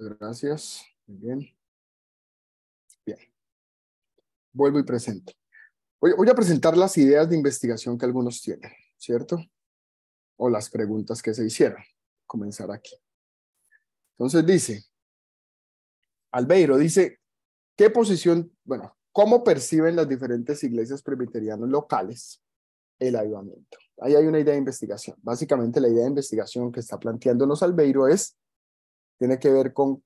Muchas gracias. Muy bien. Bien. Vuelvo y presento. Voy a presentar las ideas de investigación que algunos tienen, ¿cierto? O las preguntas que se hicieron. Comenzar aquí. Entonces dice, Albeiro dice, ¿qué posición, cómo perciben las diferentes iglesias presbiterianas locales el avivamiento? Ahí hay una idea de investigación. Básicamente la idea de investigación que está planteándonos Albeiro tiene que ver con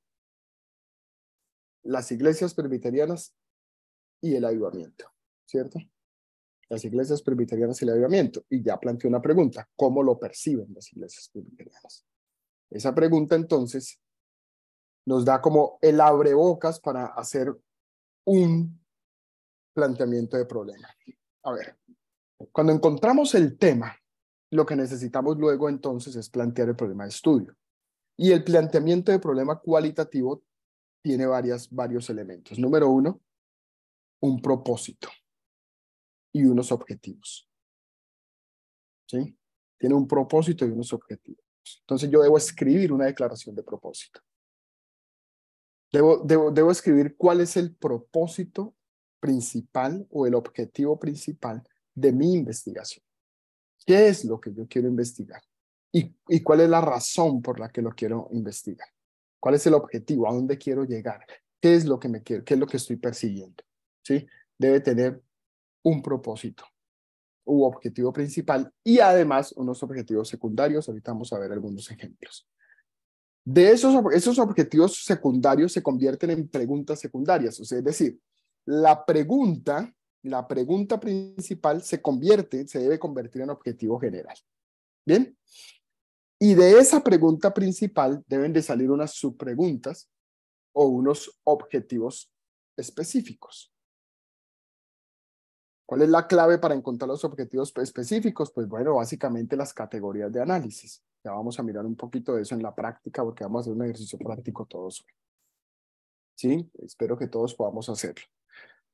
las iglesias presbiterianas y el avivamiento, ¿cierto? Las iglesias presbiterianas y el avivamiento. Y ya planteó una pregunta, ¿cómo lo perciben las iglesias presbiterianas? Esa pregunta entonces nos da como el abrebocas para hacer un planteamiento de problema. A ver, cuando encontramos el tema, lo que necesitamos luego entonces es plantear el problema de estudio. Y el planteamiento de problema cualitativo tiene varios elementos. Número uno, un propósito y unos objetivos. ¿Sí? Tiene un propósito y unos objetivos. Entonces yo debo escribir una declaración de propósito. Debo escribir cuál es el propósito principal o el objetivo principal de mi investigación. ¿Qué es lo que yo quiero investigar? ¿Y cuál es la razón por la que lo quiero investigar? ¿Cuál es el objetivo? ¿A dónde quiero llegar? ¿Qué es lo que qué es lo que estoy persiguiendo? ¿Sí? Debe tener un propósito u objetivo principal y además unos objetivos secundarios. Ahorita vamos a ver algunos ejemplos. De esos objetivos secundarios se convierten en preguntas secundarias. O sea, es decir, la pregunta principal se debe convertir en objetivo general. ¿Bien? Y de esa pregunta principal deben de salir unas subpreguntas o unos objetivos específicos. ¿Cuál es la clave para encontrar los objetivos específicos? Pues bueno, básicamente las categorías de análisis. Ya vamos a mirar un poquito de eso en la práctica porque vamos a hacer un ejercicio práctico todos hoy. ¿Sí? Espero que todos podamos hacerlo.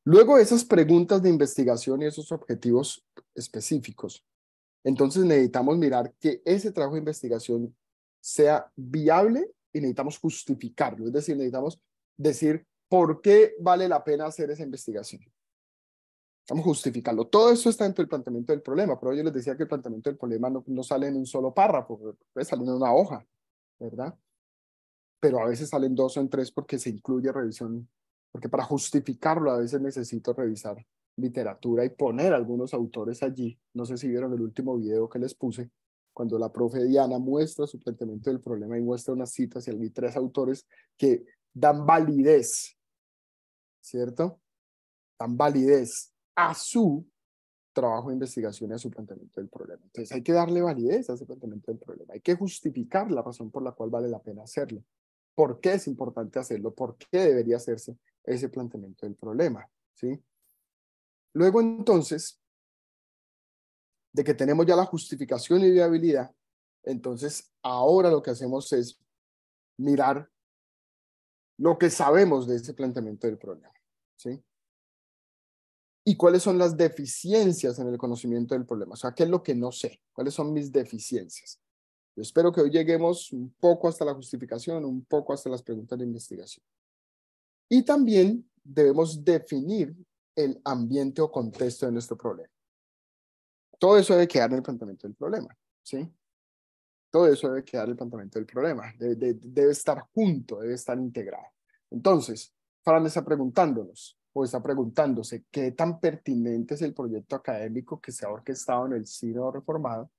Luego de esas preguntas de investigación y esos objetivos específicos, entonces necesitamos mirar que ese trabajo de investigación sea viable y necesitamos justificarlo. Es decir, necesitamos decir por qué vale la pena hacer esa investigación. Vamos a justificarlo. Todo eso está dentro del planteamiento del problema, pero yo les decía que el planteamiento del problema no sale en un solo párrafo, puede salir en una hoja, ¿verdad? Pero a veces salen dos o en tres porque se incluye revisión, porque para justificarlo a veces necesito revisar literatura y poner algunos autores allí. No sé si vieron el último video que les puse, cuando la profe Diana muestra su planteamiento del problema y muestra unas citas y hay tres autores que dan validez, ¿cierto? Dan validez a su trabajo de investigación y a su planteamiento del problema. Entonces hay que darle validez a ese planteamiento del problema. Hay que justificar la razón por la cual vale la pena hacerlo. ¿Por qué es importante hacerlo? ¿Por qué debería hacerse ese planteamiento del problema? ¿Sí? Luego entonces, de que tenemos ya la justificación y viabilidad, entonces ahora lo que hacemos es mirar lo que sabemos de ese planteamiento del problema. ¿Sí? ¿Y cuáles son las deficiencias en el conocimiento del problema? O sea, ¿qué es lo que no sé? ¿Cuáles son mis deficiencias? Yo espero que hoy lleguemos un poco hasta la justificación, un poco hasta las preguntas de investigación. Y también debemos definir el ambiente o contexto de nuestro problema. Todo eso debe quedar en el planteamiento del problema, ¿sí? Todo eso debe quedar en el planteamiento del problema. Debe estar junto, debe estar integrado. Entonces, Fran está preguntándonos, o está preguntándose, ¿qué tan pertinente es el proyecto académico que se ha orquestado en el Sínodo Reformado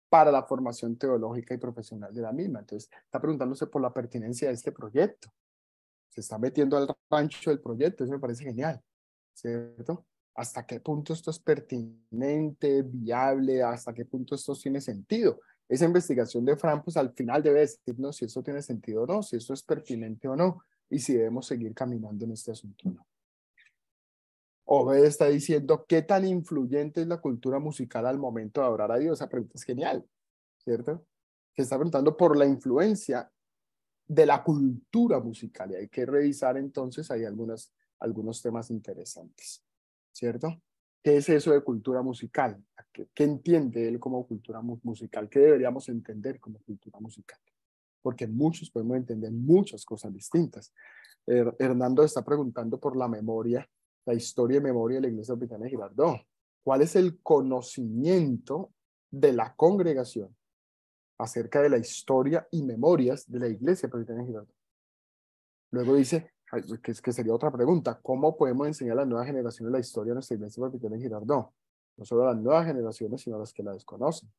para la formación teológica y profesional de la misma? Entonces, está preguntándose por la pertinencia de este proyecto. Se está metiendo al rancho del proyecto, eso me parece genial, ¿cierto? ¿Hasta qué punto esto es pertinente, viable? ¿Hasta qué punto esto tiene sentido? Esa investigación de Fran, pues al final debe decirnos si esto tiene sentido o no, si esto es pertinente o no, y si debemos seguir caminando en este asunto o no. Obed está diciendo, ¿qué tan influyente es la cultura musical al momento de adorar a Dios? Esa pregunta es genial, ¿cierto? Se está preguntando por la influencia de la cultura musical y hay que revisar entonces, hay algunos temas interesantes, ¿cierto? ¿Qué es eso de cultura musical? ¿Qué entiende él como cultura musical? ¿Qué deberíamos entender como cultura musical? porque muchos podemos entender muchas cosas distintas. Hernando está preguntando por la memoria, la historia y memoria de la Iglesia Presbiteriana de Girardot. ¿Cuál es el conocimiento de la congregación acerca de la historia y memorias de la Iglesia Presbiteriana de Girardot? Luego dice, que sería otra pregunta, ¿cómo podemos enseñar a las nuevas generaciones la historia de nuestra Iglesia Presbiteriana de Girardot? No solo a las nuevas generaciones, sino a las que la desconocen.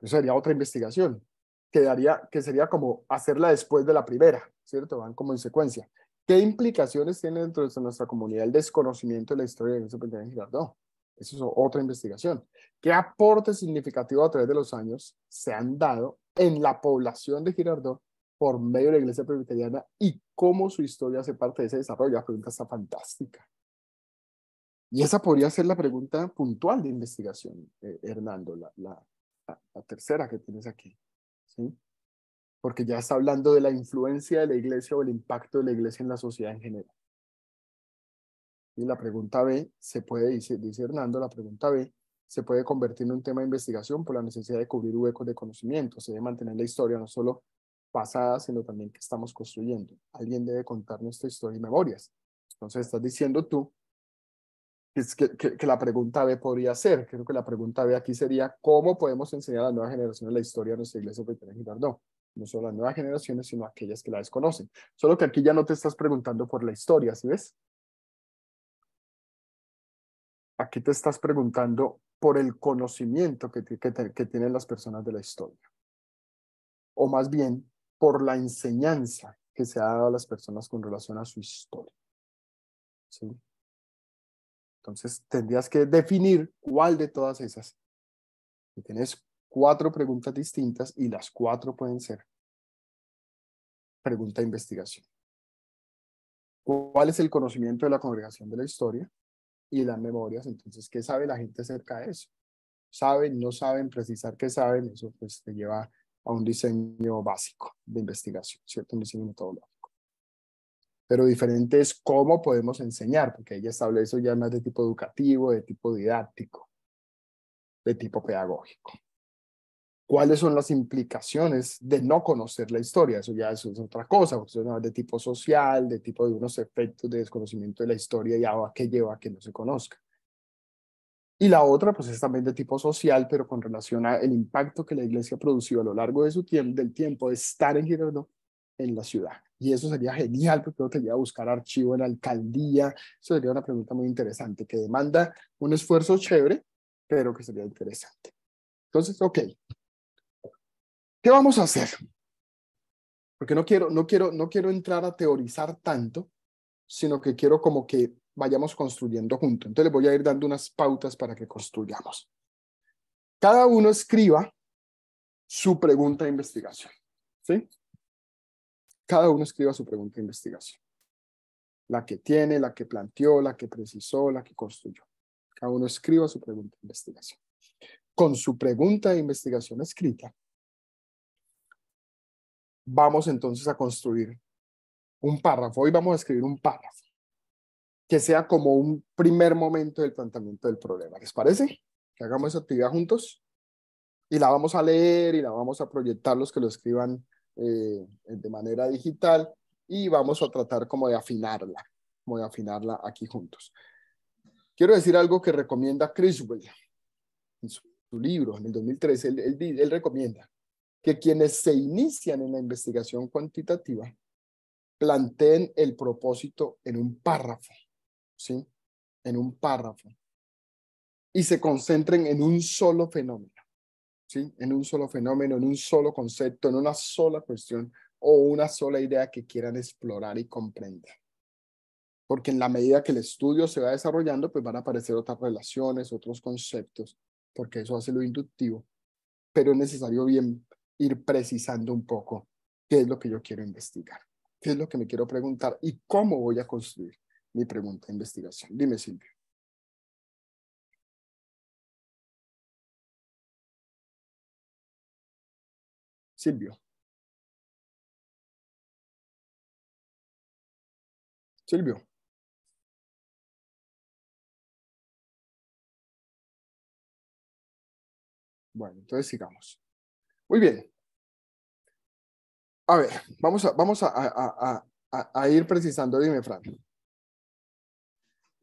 Eso sería otra investigación, que sería como hacerla después de la primera, ¿cierto? Van como en secuencia. ¿Qué implicaciones tiene dentro de nuestra comunidad el desconocimiento de la historia de la Iglesia Presbiteriana de Girardot? Eso es otra investigación. ¿Qué aportes significativos a través de los años se han dado en la población de Girardot por medio de la Iglesia Presbiteriana y cómo su historia hace parte de ese desarrollo? La pregunta está fantástica. Y esa podría ser la pregunta puntual de investigación, Hernando, la tercera que tienes aquí, ¿sí? Porque ya está hablando de la influencia de la iglesia o el impacto de la iglesia en la sociedad en general. Y la pregunta B se puede, dice Hernando, la pregunta B se puede convertir en un tema de investigación por la necesidad de cubrir huecos de conocimiento. Se debe mantener la historia no solo pasada, sino también que estamos construyendo. Alguien debe contar nuestra historia y memorias. Entonces estás diciendo tú que la pregunta B podría ser, creo que la pregunta B aquí sería, ¿cómo podemos enseñar a las nuevas generaciones la historia de nuestra iglesia presbiteriana de Girardot? No solo las nuevas generaciones, sino aquellas que la desconocen. Solo que aquí ya no te estás preguntando por la historia, ¿sí ves? Aquí te estás preguntando por el conocimiento que tienen las personas de la historia. O más bien, por la enseñanza que se ha dado a las personas con relación a su historia. ¿Sí? Entonces, tendrías que definir cuál de todas esas. Y tienes 4 preguntas distintas y las 4 pueden ser pregunta de investigación. ¿Cuál es el conocimiento de la congregación de la historia y las memorias? Entonces, ¿qué sabe la gente acerca de eso? ¿Saben, no saben, precisar qué saben? Eso pues te lleva a un diseño básico de investigación, ¿cierto? Un diseño metodológico. Pero diferente es cómo podemos enseñar, porque ella establece eso ya más de tipo educativo, de tipo didáctico, de tipo pedagógico. ¿Cuáles son las implicaciones de no conocer la historia? Eso es otra cosa, porque eso es de tipo social, de tipo de unos efectos de desconocimiento de la historia y a qué lleva a que no se conozca. Y la otra, pues es también de tipo social, pero con relación al impacto que la iglesia produció a lo largo de del tiempo de estar en Girardot, en la ciudad. Y eso sería genial, porque luego te lleva a buscar archivo en la alcaldía. Eso sería una pregunta muy interesante, que demanda un esfuerzo chévere, pero que sería interesante. Entonces, ok. ¿Qué vamos a hacer? Porque no quiero entrar a teorizar tanto, sino que quiero como que vayamos construyendo juntos. Entonces les voy a ir dando unas pautas para que construyamos. Cada uno escriba su pregunta de investigación, ¿sí? Cada uno escriba su pregunta de investigación. La que tiene, la que planteó, la que precisó, la que construyó. Cada uno escriba su pregunta de investigación. Con su pregunta de investigación escrita, vamos entonces a construir un párrafo. Hoy vamos a escribir un párrafo que sea como un primer momento del planteamiento del problema. ¿Les parece? Que hagamos esa actividad juntos y la vamos a leer y la vamos a proyectar los que lo escriban de manera digital y vamos a tratar como de afinarla aquí juntos. Quiero decir algo que recomienda Criswell en su libro, en el 2013, él recomienda que quienes se inician en la investigación cuantitativa planteen el propósito en un párrafo, ¿sí? En un párrafo. Y se concentren en un solo fenómeno, ¿sí? En un solo fenómeno, en un solo concepto, en una sola cuestión o una sola idea que quieran explorar y comprender. Porque en la medida que el estudio se va desarrollando, pues van a aparecer otras relaciones, otros conceptos, porque eso hace lo inductivo. Pero es necesario bien ir precisando un poco qué es lo que yo quiero investigar, qué es lo que me quiero preguntar y cómo voy a construir mi pregunta de investigación. Dime, Silvio. Silvio. Silvio. Bueno, entonces sigamos. Muy bien. A ver, vamos a ir precisando. Dime, Fran.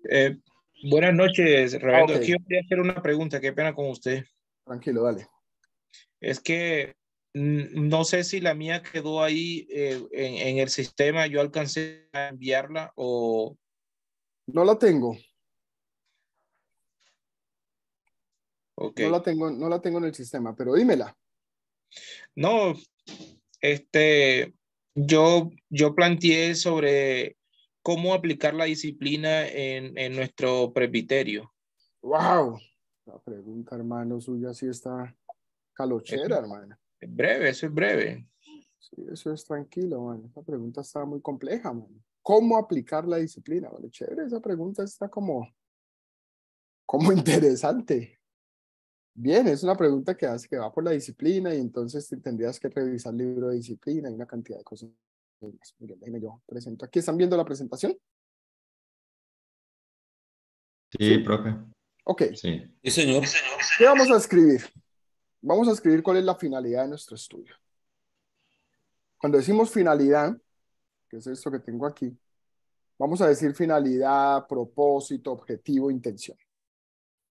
Eh, Buenas noches, Ah, Reverendo. ok, Es que yo quería hacer una pregunta, qué pena con usted. tranquilo, dale. Es que no sé si la mía quedó ahí en el sistema, yo alcancé a enviarla o... No la tengo, Ok. no la tengo en el sistema, pero dímela. No, este, yo planteé sobre cómo aplicar la disciplina en nuestro presbiterio. Wow, la pregunta, hermano, suya sí está Eso calochera, hermano. es breve, eso es breve. Sí, eso es tranquilo, mano. Esa pregunta está muy compleja, mano. ¿Cómo aplicar la disciplina? Bueno, chévere, esa pregunta está como interesante. Bien, es una pregunta que hace que va por la disciplina y entonces tendrías que revisar el libro de disciplina y una cantidad de cosas más. Miren, déjenme yo presento. ¿Aquí están viendo la presentación? Sí, ¿Sí? profe. Ok. Sí. Sí, señor. ¿Qué vamos a escribir? Vamos a escribir cuál es la finalidad de nuestro estudio. Cuando decimos finalidad, que es esto que tengo aquí, vamos a decir finalidad, propósito, objetivo, intención.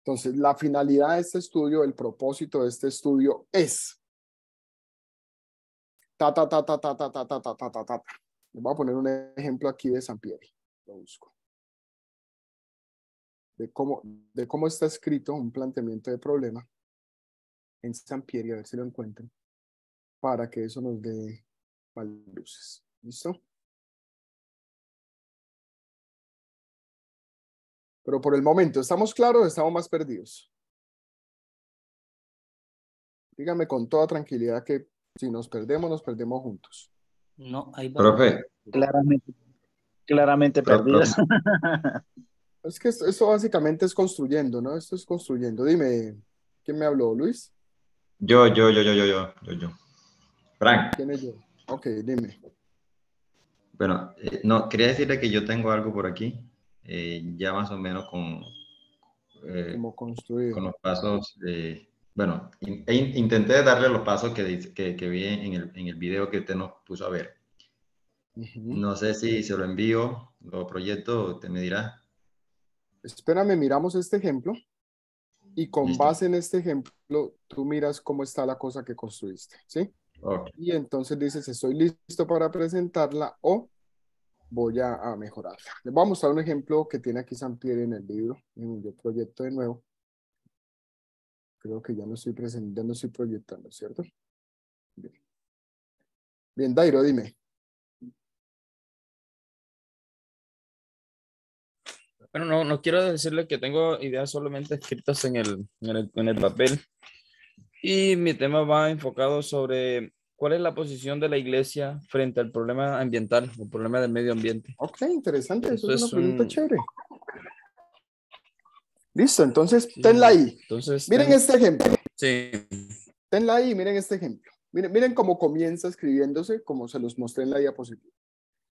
Entonces, la finalidad de este estudio, el propósito de este estudio es ta, ta, ta, ta, ta, ta, ta, ta, ta, ta, ta, ta. Les voy a poner un ejemplo aquí de Sampieri. Lo busco. De cómo está escrito un planteamiento de problema en Sampieri, a ver si lo encuentran, para que eso nos dé más luces. ¿Listo? Pero por el momento, ¿estamos claros o estamos más perdidos? Dígame con toda tranquilidad que si nos perdemos juntos. No, ahí vamos. Profe, Claramente, claramente perdidos. profe, Es que esto básicamente es construyendo, ¿no? Esto es construyendo. Dime, ¿quién me habló? ¿Luis? yo. Frank, ¿Quién es yo? Ok, dime. bueno, no, quería decirle que yo tengo algo por aquí, ya más o menos eh, ¿Cómo construir? con los pasos, bueno, intenté darle los pasos que vi en el video que usted nos puso a ver. Ujú. No sé si se lo envío, lo proyecto, usted me dirá. Espérame, miramos este ejemplo y con Listo. base en este ejemplo, tú miras cómo está la cosa que construiste, ¿sí? Ok, Y entonces dices, estoy listo para presentarla o voy a mejorarla. Les voy a mostrar un ejemplo que tiene aquí Sampieri en el libro. Yo proyecto de nuevo. Creo que ya no estoy proyectando, ¿cierto? Bien, bien, Dairo, dime. Bueno, no quiero decirle que tengo ideas solamente escritas en el papel. Y mi tema va enfocado sobre cuál es la posición de la iglesia frente al problema ambiental, el problema del medio ambiente. Ok, interesante, eso Eso es una es pregunta un, chévere. Listo, entonces sí, tenla señor. ahí. Entonces, Miren este ejemplo, sí, tenla ahí, miren este ejemplo. Miren cómo comienza escribiéndose, como se los mostré en la diapositiva.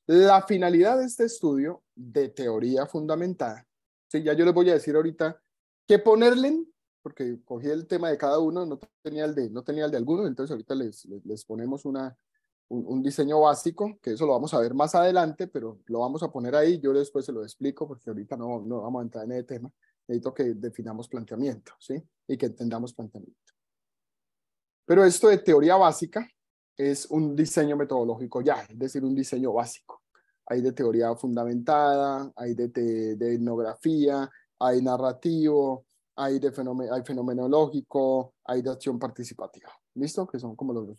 La finalidad de este estudio de teoría fundamentada, sí, ya yo les voy a decir ahorita qué ponerle, porque cogí el tema de cada uno, no tenía el de alguno, entonces ahorita les ponemos un diseño básico, que eso lo vamos a ver más adelante, pero lo vamos a poner ahí, yo después se lo explico, porque ahorita no vamos a entrar en el tema, necesito que definamos planteamiento, ¿sí? Y que entendamos planteamiento. Pero esto de teoría básica es un diseño metodológico ya, es decir, un diseño básico. Hay de teoría fundamentada, hay de etnografía, hay narrativo, hay fenomenológico, hay de acción participativa. ¿Listo? Que son como los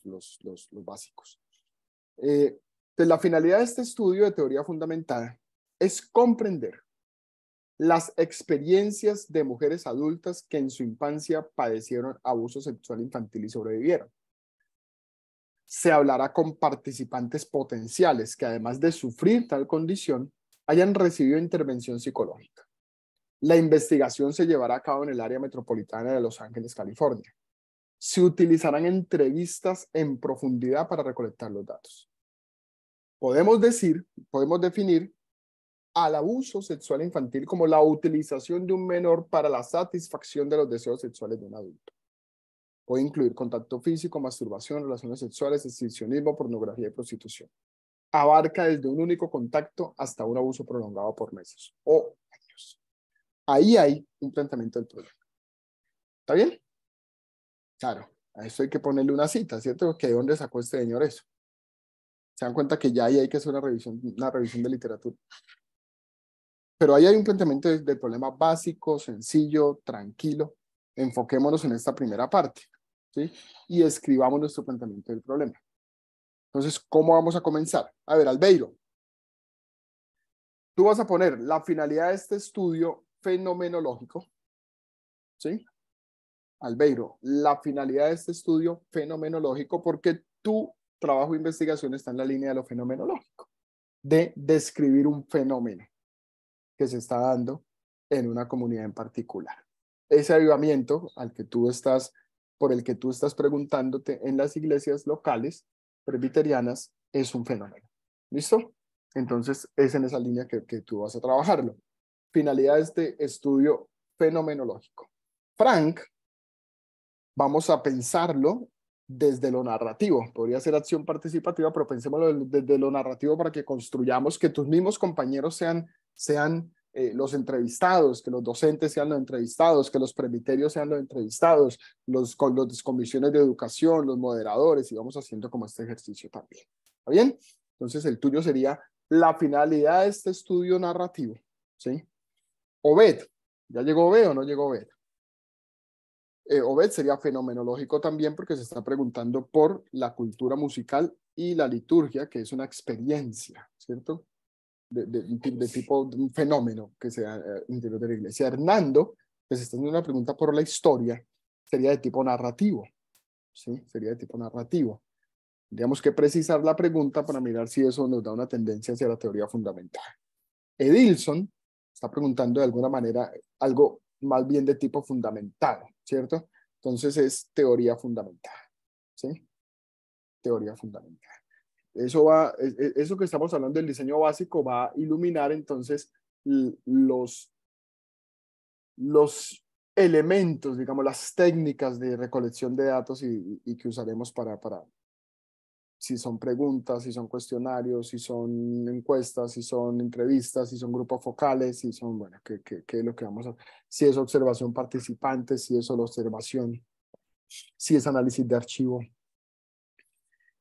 básicos. Pues la finalidad de este estudio de teoría fundamentada es comprender las experiencias de mujeres adultas que en su infancia padecieron abuso sexual infantil y sobrevivieron. Se hablará con participantes potenciales que además de sufrir tal condición, hayan recibido intervención psicológica. La investigación se llevará a cabo en el área metropolitana de Los Ángeles, California. Se utilizarán entrevistas en profundidad para recolectar los datos. Podemos definir al abuso sexual infantil como la utilización de un menor para la satisfacción de los deseos sexuales de un adulto. Puede incluir contacto físico, masturbación, relaciones sexuales, exhibicionismo, pornografía y prostitución. Abarca desde un único contacto hasta un abuso prolongado por meses o años. Ahí hay un planteamiento del problema. ¿Está bien? Claro, a eso hay que ponerle una cita, ¿cierto? ¿Que de dónde sacó este señor eso? Se dan cuenta que ya ahí hay que hacer una revisión de literatura. Pero ahí hay un planteamiento del problema básico, sencillo, tranquilo. Enfoquémonos en esta primera parte, ¿sí? Y escribamos nuestro planteamiento del problema. Entonces, ¿cómo vamos a comenzar? A ver, Albeiro, tú vas a poner la finalidad de este estudio fenomenológico, ¿sí? Albeiro, la finalidad de este estudio fenomenológico, porque tu trabajo de investigación está en la línea de lo fenomenológico, de describir un fenómeno que se está dando en una comunidad en particular. Ese avivamiento por el que tú estás preguntándote en las iglesias locales presbiterianas es un fenómeno. ¿Listo? Entonces, es en esa línea que tú vas a trabajarlo. Finalidad de este estudio fenomenológico. Frank, vamos a pensarlo desde lo narrativo. Podría ser acción participativa, pero pensémoslo desde lo narrativo para que construyamos que tus mismos compañeros sean los entrevistados, que los docentes sean los entrevistados, que los presbiterios sean los entrevistados, las comisiones de educación, los moderadores, y vamos haciendo como este ejercicio también. ¿Está bien? Entonces el tuyo sería la finalidad de este estudio narrativo, ¿sí? Obed, ¿ya llegó Obed o no llegó Obed? Obed sería fenomenológico también porque se está preguntando por la cultura musical y la liturgia, que es una experiencia, ¿cierto? De tipo de un fenómeno que sea interior de la iglesia. Hernando, que se está haciendo una pregunta por la historia, sería de tipo narrativo, ¿sí? Sería de tipo narrativo. Tendríamos que precisar la pregunta para mirar si eso nos da una tendencia hacia la teoría fundamental. Edilson está preguntando de alguna manera algo más bien de tipo fundamental, ¿cierto? Entonces es teoría fundamental, ¿sí? Teoría fundamental. Eso que estamos hablando del diseño básico va a iluminar entonces los elementos, digamos, las técnicas de recolección de datos y que usaremos para si son preguntas, si son cuestionarios, si son encuestas, si son entrevistas, si son grupos focales, si son, bueno, qué es lo que vamos a, si es observación participante, si es solo observación, si es análisis de archivo.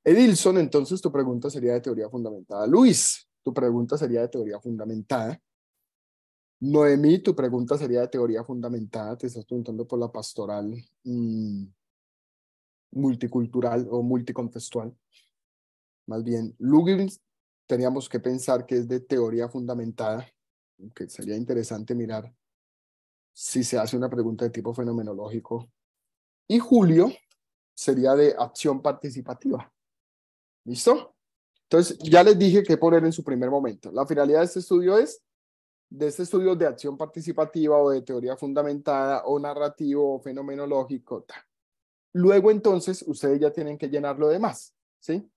Edilson, entonces tu pregunta sería de teoría fundamentada. Luis, tu pregunta sería de teoría fundamentada. Noemí, tu pregunta sería de teoría fundamentada. Te estás preguntando por la pastoral multicultural o multicontextual. Más bien, Lugins, teníamos que pensar que es de teoría fundamentada, que sería interesante mirar si se hace una pregunta de tipo fenomenológico. Y Julio sería de acción participativa. ¿Listo? Entonces, ya les dije qué poner en su primer momento. La finalidad de este estudio es de acción participativa o de teoría fundamentada o narrativo o fenomenológico. Luego, entonces, ustedes ya tienen que llenar lo demás, ¿sí?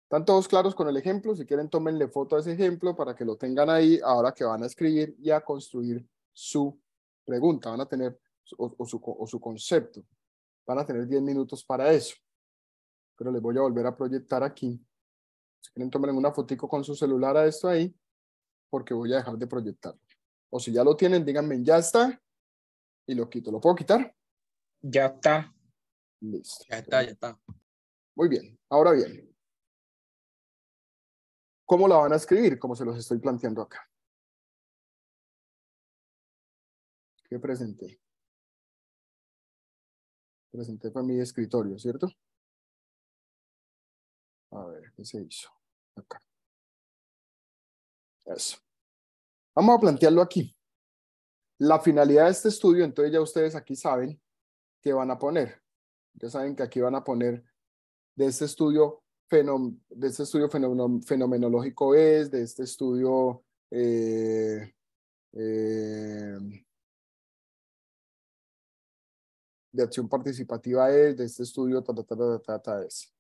¿Están todos claros con el ejemplo? Si quieren, tómenle foto a ese ejemplo para que lo tengan ahí ahora que van a escribir y a construir su pregunta. Van a tener, o su concepto. Van a tener 10 minutos para eso. Pero les voy a volver a proyectar aquí. Si quieren, tomen una fotico con su celular a esto ahí, porque voy a dejar de proyectarlo. O si ya lo tienen, díganme, ya está, y lo quito. ¿Lo puedo quitar? Ya está. Listo. Ya está, ya está. Muy bien. Ahora bien, ¿cómo la van a escribir? Como se los estoy planteando acá. ¿Qué presenté? Presenté para mi escritorio, ¿cierto? A ver, ¿qué se hizo? Acá. Eso. Vamos a plantearlo aquí. La finalidad de este estudio, entonces ya ustedes aquí saben qué van a poner. Ya saben que aquí van a poner de este estudio fenomenológico de este estudio de acción participativa de este estudio es.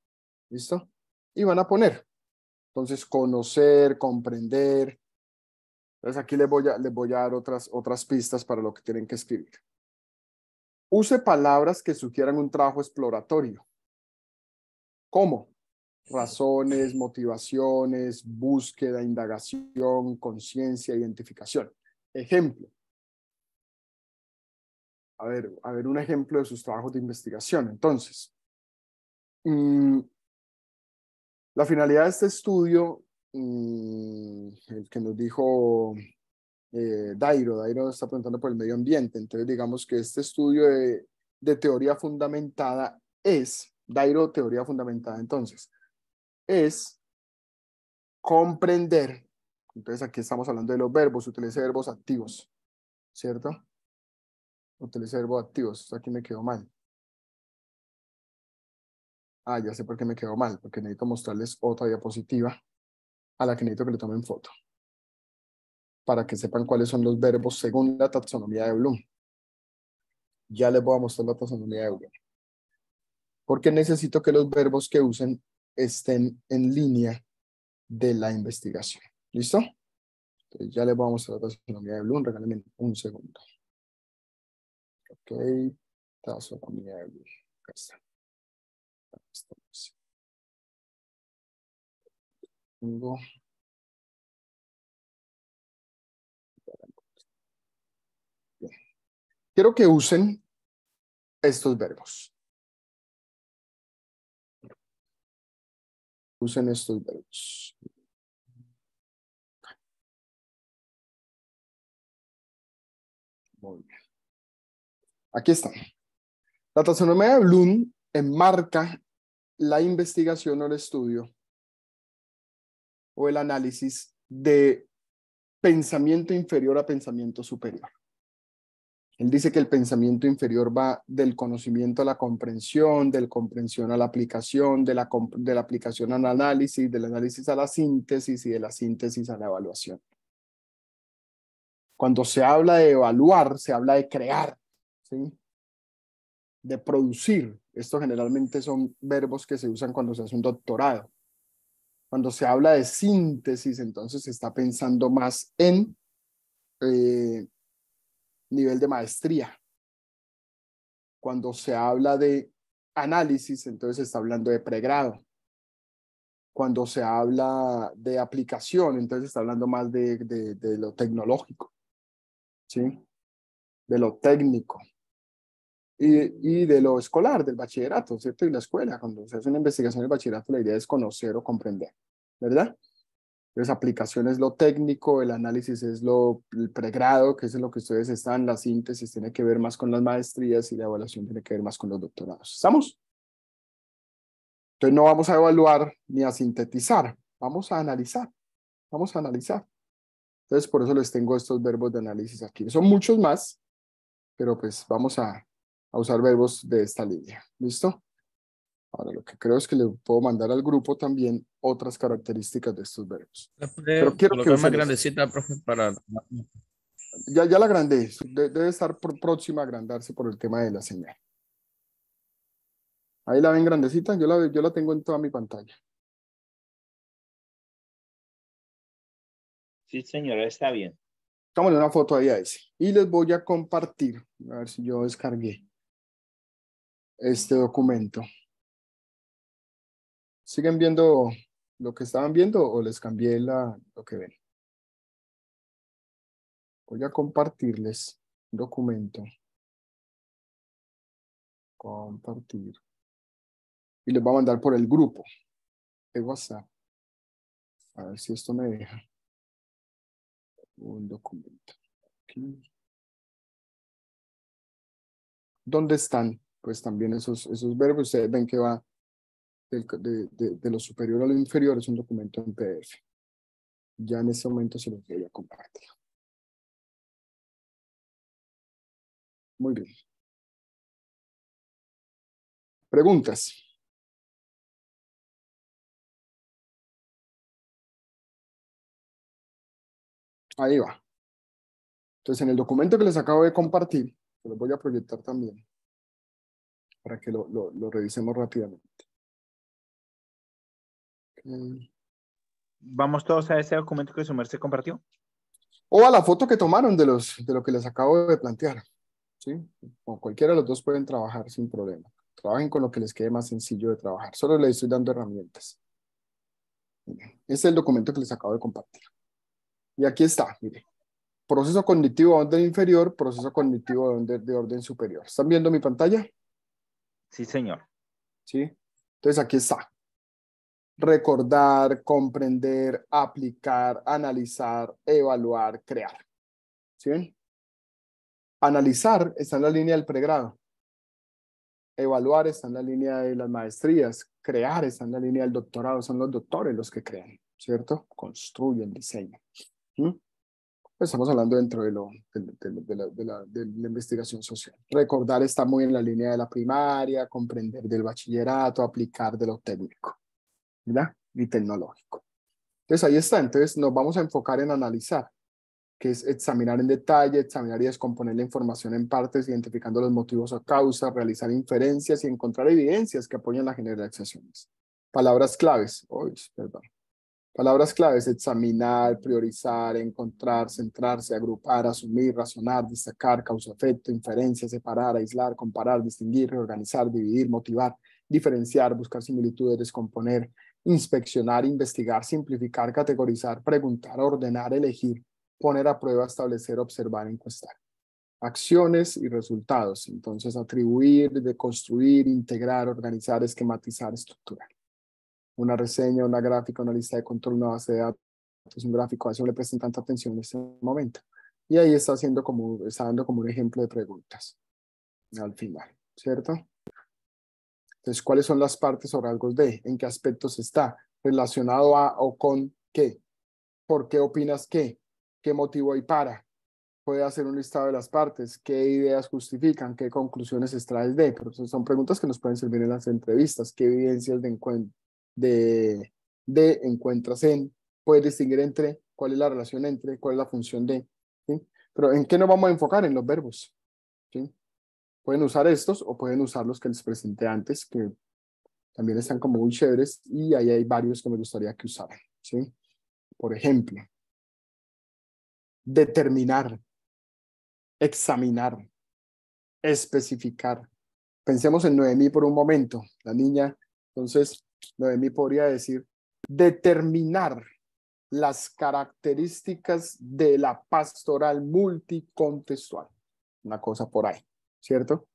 ¿Listo? Y van a poner. Entonces, conocer, comprender. Entonces, aquí les voy a dar otras pistas para lo que tienen que escribir. Use palabras que sugieran un trabajo exploratorio. ¿Cómo? Razones, motivaciones, búsqueda, indagación, conciencia, identificación. Ejemplo. A ver un ejemplo de sus trabajos de investigación. Entonces, la finalidad de este estudio, el que nos dijo Dairo está preguntando por el medio ambiente. Entonces, digamos que este estudio de teoría fundamentada es, Dairo, teoría fundamentada, entonces, es comprender. Entonces, aquí estamos hablando de los verbos, utilice verbos activos, ¿cierto? Utilice verbos activos. Esto aquí me quedó mal. Ah, ya sé por qué me quedó mal, porque necesito mostrarles otra diapositiva a la que necesito que le tomen foto, para que sepan cuáles son los verbos según la taxonomía de Bloom. Ya les voy a mostrar la taxonomía de Bloom. Porque necesito que los verbos que usen estén en línea de la investigación. ¿Listo? Entonces ya les voy a mostrar la taxonomía de Bloom. Regálenme un segundo. Ok. Taxonomía de Bloom. Acá está. Tengo. Bien. Quiero que usen estos verbos. Usen estos verbos. Muy bien. Aquí están. La taxonomía de Bloom enmarca la investigación o el estudio o el análisis de pensamiento inferior a pensamiento superior. Él dice que el pensamiento inferior va del conocimiento a la comprensión, del comprensión a la aplicación, de la aplicación al análisis, del análisis a la síntesis y de la síntesis a la evaluación. Cuando se habla de evaluar, se habla de crear, ¿sí? De producir. Esto generalmente son verbos que se usan cuando se hace un doctorado. Cuando se habla de síntesis, entonces se está pensando más en nivel de maestría. Cuando se habla de análisis, entonces se está hablando de pregrado. Cuando se habla de aplicación, entonces se está hablando más de lo tecnológico, ¿sí? De lo técnico. Y de lo escolar, del bachillerato, ¿cierto? Y la escuela, cuando se hace una investigación del bachillerato, la idea es conocer o comprender, ¿verdad? Entonces, aplicación es lo técnico, el análisis es el pregrado, que es en lo que ustedes están, la síntesis tiene que ver más con las maestrías y la evaluación tiene que ver más con los doctorados. ¿Estamos? Entonces, no vamos a evaluar ni a sintetizar, vamos a analizar, vamos a analizar. Entonces, por eso les tengo estos verbos de análisis aquí. Son muchos más, pero pues vamos a usar verbos de esta línea. ¿Listo? Ahora, lo que creo es que le puedo mandar al grupo también otras características de estos verbos. Pero quiero que colocar más usen grandecita, profe, para... ya la agrandé. Debe estar próxima a agrandarse por el tema de la señal. Ahí la ven grandecita. Yo la tengo en toda mi pantalla. Sí, señora, está bien. Tómale una foto ahí a ese. Y les voy a compartir. A ver si yo descargué este documento. ¿Siguen viendo lo que estaban viendo o les cambié lo que ven? Voy a compartirles un documento. Compartir. Y les voy a mandar por el grupo de WhatsApp. A ver si esto me deja. Un documento. Aquí. ¿Dónde están? Pues también esos verbos. Ustedes ven que va de lo superior a lo inferior. Es un documento en PDF. Ya en este momento se los voy a compartir. Muy bien. Preguntas. Ahí va. Entonces, en el documento que les acabo de compartir, se los voy a proyectar también para que lo revisemos rápidamente. Okay. Vamos todos a ese documento que su merced compartió. O a la foto que tomaron de lo que les acabo de plantear. ¿sí? Con cualquiera de los dos pueden trabajar sin problema. Trabajen con lo que les quede más sencillo de trabajar. Solo les estoy dando herramientas. Miren, este es el documento que les acabo de compartir. Y aquí está, mire. Proceso cognitivo de orden inferior, proceso cognitivo de orden superior. ¿Están viendo mi pantalla? Sí, señor. ¿Sí? Entonces aquí está. Recordar, comprender, aplicar, analizar, evaluar, crear. ¿Sí ven? Analizar está en la línea del pregrado. Evaluar está en la línea de las maestrías. Crear está en la línea del doctorado. Son los doctores los que crean, ¿cierto? Construyen, diseñan. ¿Mm? Estamos hablando dentro de la investigación social. Recordar está muy en la línea de la primaria, comprender del bachillerato, aplicar de lo técnico, ¿verdad? Y tecnológico. Entonces ahí está. Entonces nos vamos a enfocar en analizar, que es examinar en detalle, examinar y descomponer la información en partes, identificando los motivos o causas, realizar inferencias y encontrar evidencias que apoyen las generalizaciones. Palabras claves. Perdón. Palabras claves: examinar, priorizar, encontrar, centrarse, agrupar, asumir, razonar, destacar, causa-efecto, inferencia, separar, aislar, comparar, distinguir, reorganizar, dividir, motivar, diferenciar, buscar similitudes, descomponer, inspeccionar, investigar, simplificar, categorizar, preguntar, ordenar, elegir, poner a prueba, establecer, observar, encuestar. Acciones y resultados. Entonces, atribuir, deconstruir, integrar, organizar, esquematizar, estructurar. Una reseña, una gráfica, una lista de control, una base de datos, un gráfico, a eso le presten tanta atención en este momento. Y ahí está dando como un ejemplo de preguntas al final, ¿cierto? Entonces, ¿cuáles son las partes o rasgos de? ¿En qué aspectos está? ¿Relacionado a o con qué? ¿Por qué opinas qué? ¿Qué motivo hay para? Puede hacer un listado de las partes, qué ideas justifican, qué conclusiones extraes de, pero son preguntas que nos pueden servir en las entrevistas, qué evidencias de encuentras en, puedes distinguir entre, cuál es la relación entre, cuál es la función de, ¿sí? Pero ¿en qué nos vamos a enfocar? En los verbos, ¿sí? Pueden usar estos o pueden usar los que les presenté antes, que también están como muy chéveres, y ahí hay varios que me gustaría que usaran, ¿sí? Por ejemplo, determinar, examinar, especificar. Pensemos en Noemí por un momento, la niña. Entonces, Noemí podría decir, determinar las características de la pastoral multicontextual. Una cosa por ahí, ¿cierto?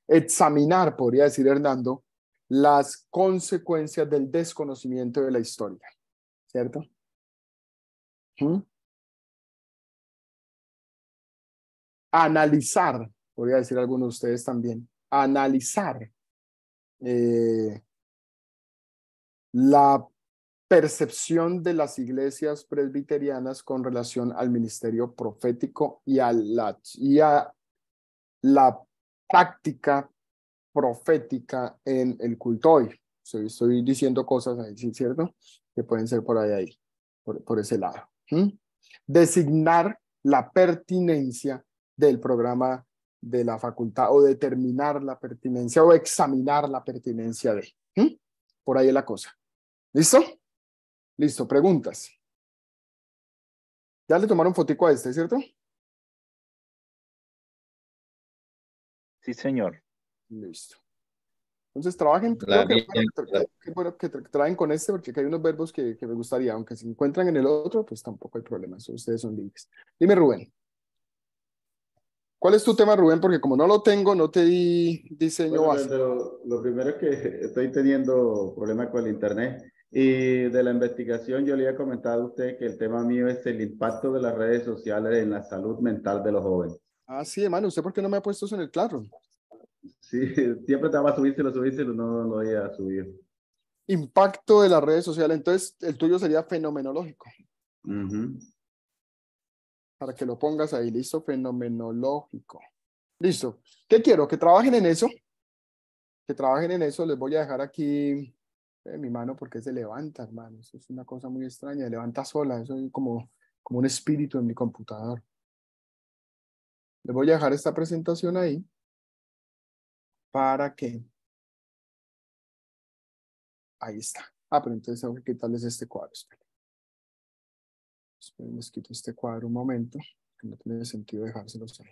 Examinar, podría decir Hernando, las consecuencias del desconocimiento de la historia, ¿cierto? ¿Mm? Analizar, podría decir alguno de ustedes también, analizar la percepción de las iglesias presbiterianas con relación al ministerio profético y a la práctica profética en el culto hoy. Estoy diciendo cosas ahí, ¿sí? ¿Cierto? Que pueden ser por ahí, por ese lado. Designar la pertinencia del programa de la facultad o determinar la pertinencia o examinar la pertinencia de. Por ahí es la cosa. ¿Listo? Listo, preguntas. Ya le tomaron fotico a este, ¿cierto? Sí, señor. Listo. Entonces trabajen, La creo que línea, bueno que traen con este, porque hay unos verbos que me gustaría, aunque se encuentran en el otro, pues tampoco hay problema, eso ustedes son libres. Dime, Rubén. ¿Cuál es tu tema, Rubén? Porque como no lo tengo, no te di diseño Bueno, básico. lo primero es que estoy teniendo problemas con el internet y de la investigación yo le había comentado a usted que el tema mío es el impacto de las redes sociales en la salud mental de los jóvenes. Ah, sí, hermano, ¿usted por qué no me ha puesto eso en el Classroom? Sí, siempre estaba a subírselo, no lo había subido. Impacto de las redes sociales, entonces el tuyo sería fenomenológico. Para que lo pongas ahí, listo, fenomenológico. Listo. ¿Qué quiero? Que trabajen en eso. Que trabajen en eso. Les voy a dejar aquí mi mano porque se levanta, hermano. Eso es una cosa muy extraña. Se levanta sola. Eso es como un espíritu en mi computador. Les voy a dejar esta presentación ahí para que... Ahí está. Ah, pero entonces tengo que quitarles este cuadro. Esperen, les quito este cuadro un momento. Que no tiene sentido dejárselos ahí.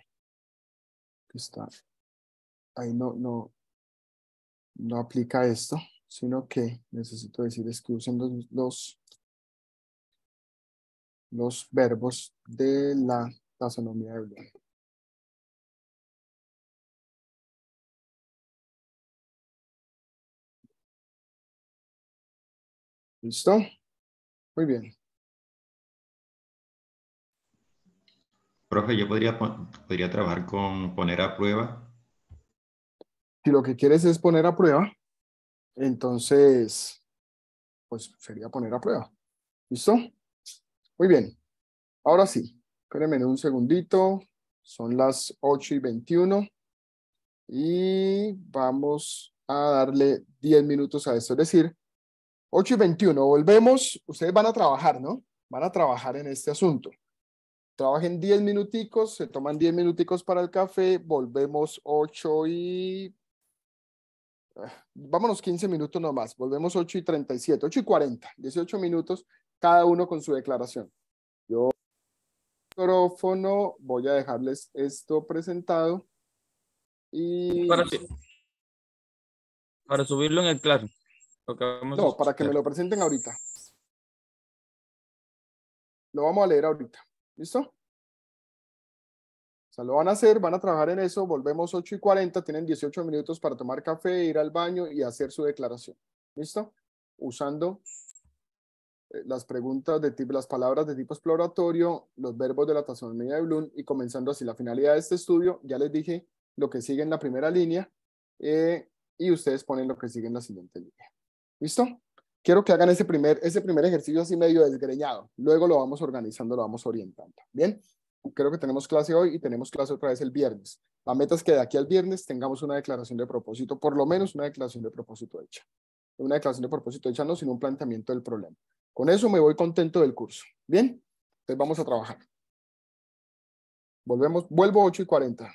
que está, ahí no aplica esto, sino que necesito decir es que usen los verbos de la taxonomía de Bloom. ¿Listo? Muy bien. Profe, yo podría trabajar con poner a prueba. Si lo que quieres es poner a prueba, entonces, pues sería poner a prueba. ¿Listo? Muy bien. Ahora sí, espérenme un segundito. Son las 8:21 y vamos a darle 10 minutos a esto. Es decir, 8:21, volvemos. Ustedes van a trabajar, ¿no? Van a trabajar en este asunto. Trabajen 10 minuticos, se toman 10 minuticos para el café, volvemos 8 y... vámonos 15 minutos nomás, volvemos 8:37, 8:40, 18 minutos, cada uno con su declaración. Yo, micrófono, voy a dejarles esto presentado y... Para subirlo en el claro. Lo que vamos a No, para que me hacer. lo presenten ahorita. Lo vamos a leer ahorita. ¿Listo? O sea, lo van a hacer, van a trabajar en eso, volvemos 8:40, tienen 18 minutos para tomar café, ir al baño y hacer su declaración. ¿Listo? Usando las preguntas de tipo, las palabras de tipo exploratorio, los verbos de la taxonomía de Bloom y comenzando así la finalidad de este estudio. Ya les dije lo que sigue en la primera línea y ustedes ponen lo que sigue en la siguiente línea. ¿Listo? Quiero que hagan ese primer ejercicio así medio desgreñado. Luego lo vamos organizando, lo vamos orientando. ¿Bien? Creo que tenemos clase hoy y tenemos clase otra vez el viernes. La meta es que de aquí al viernes tengamos una declaración de propósito, por lo menos una declaración de propósito hecha. Una declaración de propósito hecha no, sino un planteamiento del problema. Con eso me voy contento del curso. ¿Bien? Entonces vamos a trabajar. Vuelvo 8:40.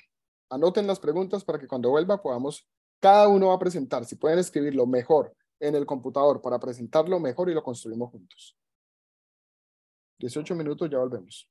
Anoten las preguntas para que cuando vuelva podamos, cada uno va a presentar. Si pueden escribirlo mejor en el computador para presentarlo mejor y lo construimos juntos. 18 minutos, ya volvemos.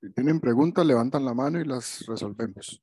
Si tienen preguntas, levantan la mano y las resolvemos.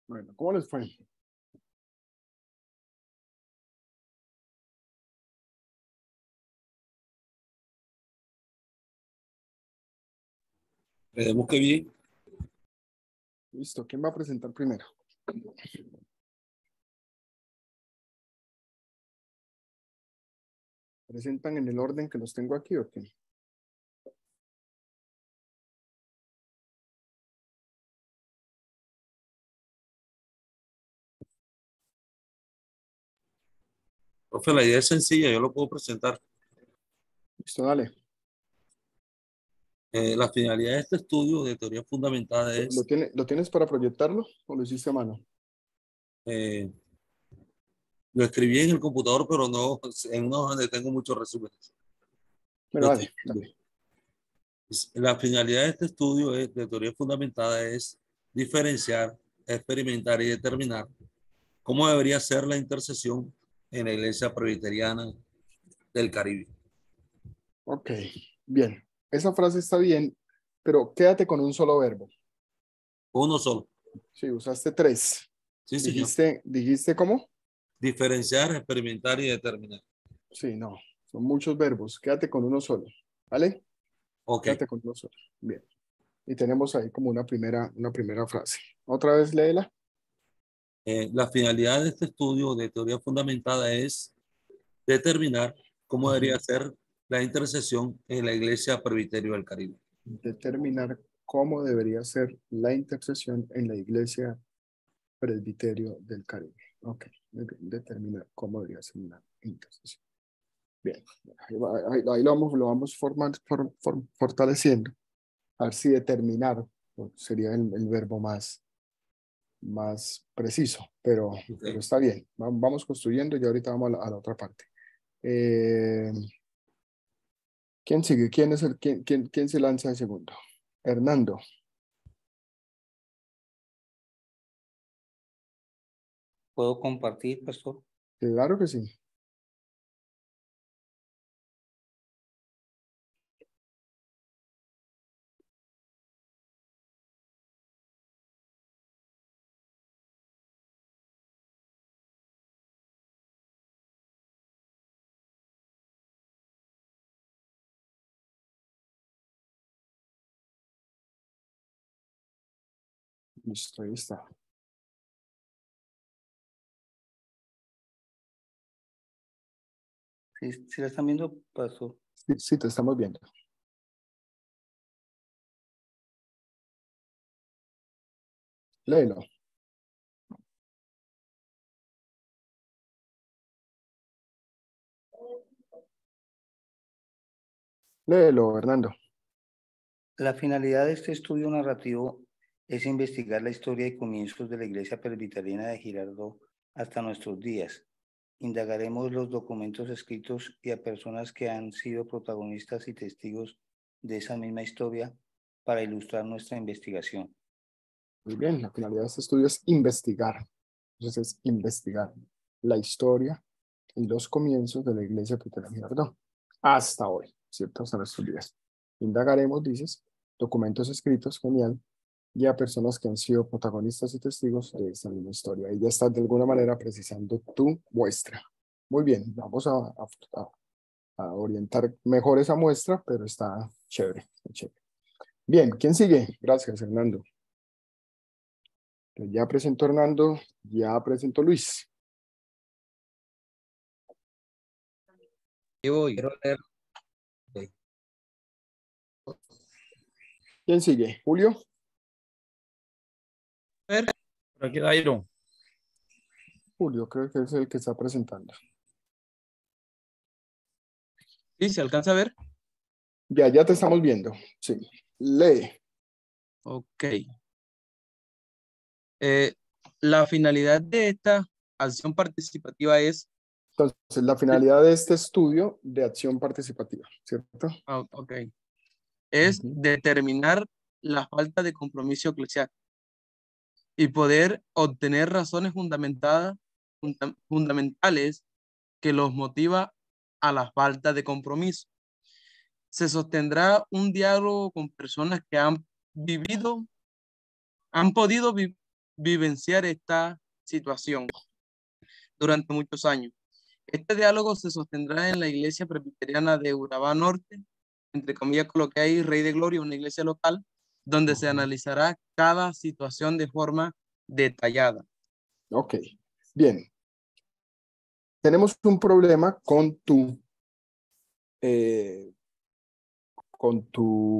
Bueno, ¿cómo les fue? Esperemos que bien. Listo, ¿quién va a presentar primero? ¿Presentan en el orden que los tengo aquí o qué? Profe, la idea es sencilla, yo lo puedo presentar. Listo, dale. La finalidad de este estudio de teoría fundamentada es, ¿Lo tienes para proyectarlo o lo hiciste a mano? eh, lo escribí en el computador, pero no en una hoja donde tengo muchos resúmenes. Pero Lo dale, estoy- dale. La finalidad de este estudio de teoría fundamentada es diferenciar, experimentar y determinar cómo debería ser la intercesión en la Iglesia Presbiteriana del Caribe. Ok, bien. Esa frase está bien, pero quédate con un solo verbo. Uno solo. Sí, usaste 3. Sí, señor. ¿Dijiste cómo? Diferenciar, experimentar y determinar. Sí, no. Son muchos verbos. Quédate con uno solo. ¿Vale? Ok. Quédate con uno solo. Bien. Y tenemos ahí como una primera frase. Otra vez léela. La finalidad de este estudio de teoría fundamentada es determinar cómo debería ser la intercesión en la Iglesia Presbiterio del Caribe. Determinar cómo debería ser la intercesión en la iglesia Presbiterio del Caribe. Ok. Muy bien. Determinar cómo debería ser una intercesión. Bien. Ahí lo vamos fortaleciendo. A ver si determinar sería el verbo más preciso, pero está bien. Vamos construyendo y ahorita vamos a la otra parte. ¿Quién sigue? ¿Quién se lanza de segundo? Hernando. ¿Puedo compartir, pastor? Claro que sí. Listo, ahí está. ¿Sí la están viendo, pastor? Sí, te estamos viendo. Léelo. Léelo, Hernando. La finalidad de este estudio narrativo es investigar la historia y comienzos de la Iglesia Presbiteriana de Girardot hasta nuestros días. Indagaremos los documentos escritos y a personas que han sido protagonistas y testigos de esa misma historia para ilustrar nuestra investigación. Muy bien, la finalidad de este estudio es investigar. Entonces es investigar la historia y los comienzos de la iglesia presbiteriana de Girardot hasta hoy, ¿cierto? Hasta nuestros días. Indagaremos, dices, documentos escritos, genial, y a personas que han sido protagonistas y testigos de esta misma historia. Y ya estás de alguna manera precisando tu muestra. Muy bien, vamos a orientar mejor esa muestra, pero está chévere, está chévere. Bien, ¿quién sigue? Gracias, Hernando. Ya presentó Hernando, ya presentó Luis. Yo quiero leer. ¿Quién sigue? ¿Julio? Por aquí, Dairo. Julio, creo que es el que está presentando. Sí, ¿se alcanza a ver? Ya te estamos viendo. Sí. Lee. Ok. La finalidad de esta acción participativa es... Entonces, la finalidad de este estudio de acción participativa, ¿cierto? Ok. Es determinar la falta de compromiso eclesial y poder obtener razones fundamentales que los motiva a la falta de compromiso. Se sostendrá un diálogo con personas que han podido vivenciar esta situación durante muchos años. Este diálogo se sostendrá en la iglesia presbiteriana de Urabá Norte, entre comillas coloqué ahí Rey de Gloria, una iglesia local, donde se analizará cada situación de forma detallada. Ok, bien. Tenemos un problema con tu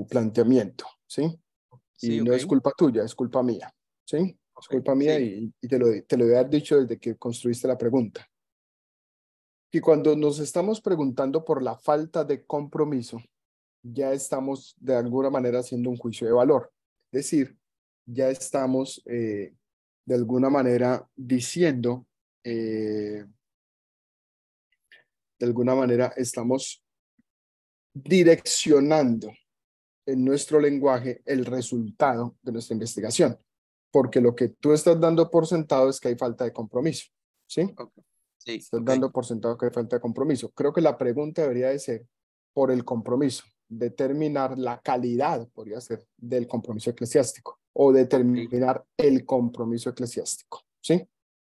planteamiento, ¿sí? Sí, Y no es culpa tuya, es culpa mía, ¿sí? Es culpa mía sí. y te lo voy a haber dicho desde que construiste la pregunta. Y cuando nos estamos preguntando por la falta de compromiso, ya estamos de alguna manera haciendo un juicio de valor. Es decir, ya estamos de alguna manera diciendo, de alguna manera estamos direccionando en nuestro lenguaje el resultado de nuestra investigación, porque lo que tú estás dando por sentado es que hay falta de compromiso, ¿sí? Okay. Sí, estás dando por sentado que hay falta de compromiso. Creo que la pregunta debería de ser por el compromiso, determinar la calidad, podría ser, del compromiso eclesiástico o determinar el compromiso eclesiástico, ¿sí?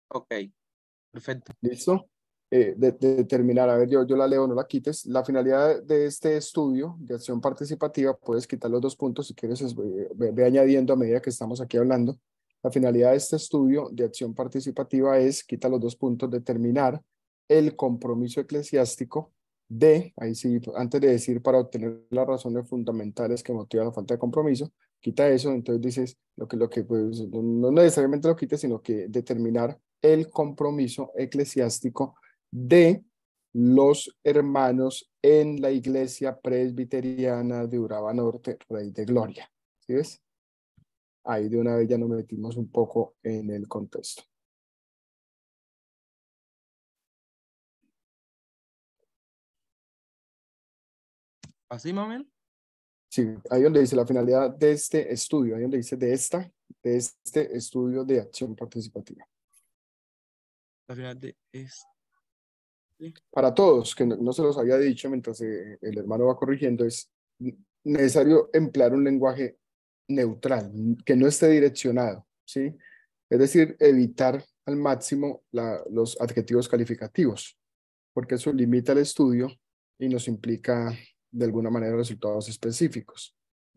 Ok, perfecto. ¿Listo? Determinar, a ver, yo la leo, no la quites. La finalidad de este estudio de acción participativa, puedes quitar los 2 puntos si quieres, ve añadiendo a medida que estamos aquí hablando. La finalidad de este estudio de acción participativa es, quita los 2 puntos, determinar el compromiso eclesiástico de, ahí sí, antes de decir para obtener las razones fundamentales que motivan la falta de compromiso, quita eso, entonces dices lo que pues, no necesariamente lo quites, sino que determinar el compromiso eclesiástico de los hermanos en la iglesia presbiteriana de Urabá Norte, Rey de Gloria. ¿Sí ves? Ahí de una vez ya nos metimos un poco en el contexto. ¿Así, Mamel? Sí, ahí donde dice la finalidad de este estudio, ahí donde dice de este estudio de acción participativa. La finalidad de este. Para todos, que no se los había dicho mientras el hermano va corrigiendo, es necesario emplear un lenguaje neutral, que no esté direccionado, ¿sí? Es decir, evitar al máximo los adjetivos calificativos, porque eso limita el estudio y nos implica de alguna manera resultados específicos.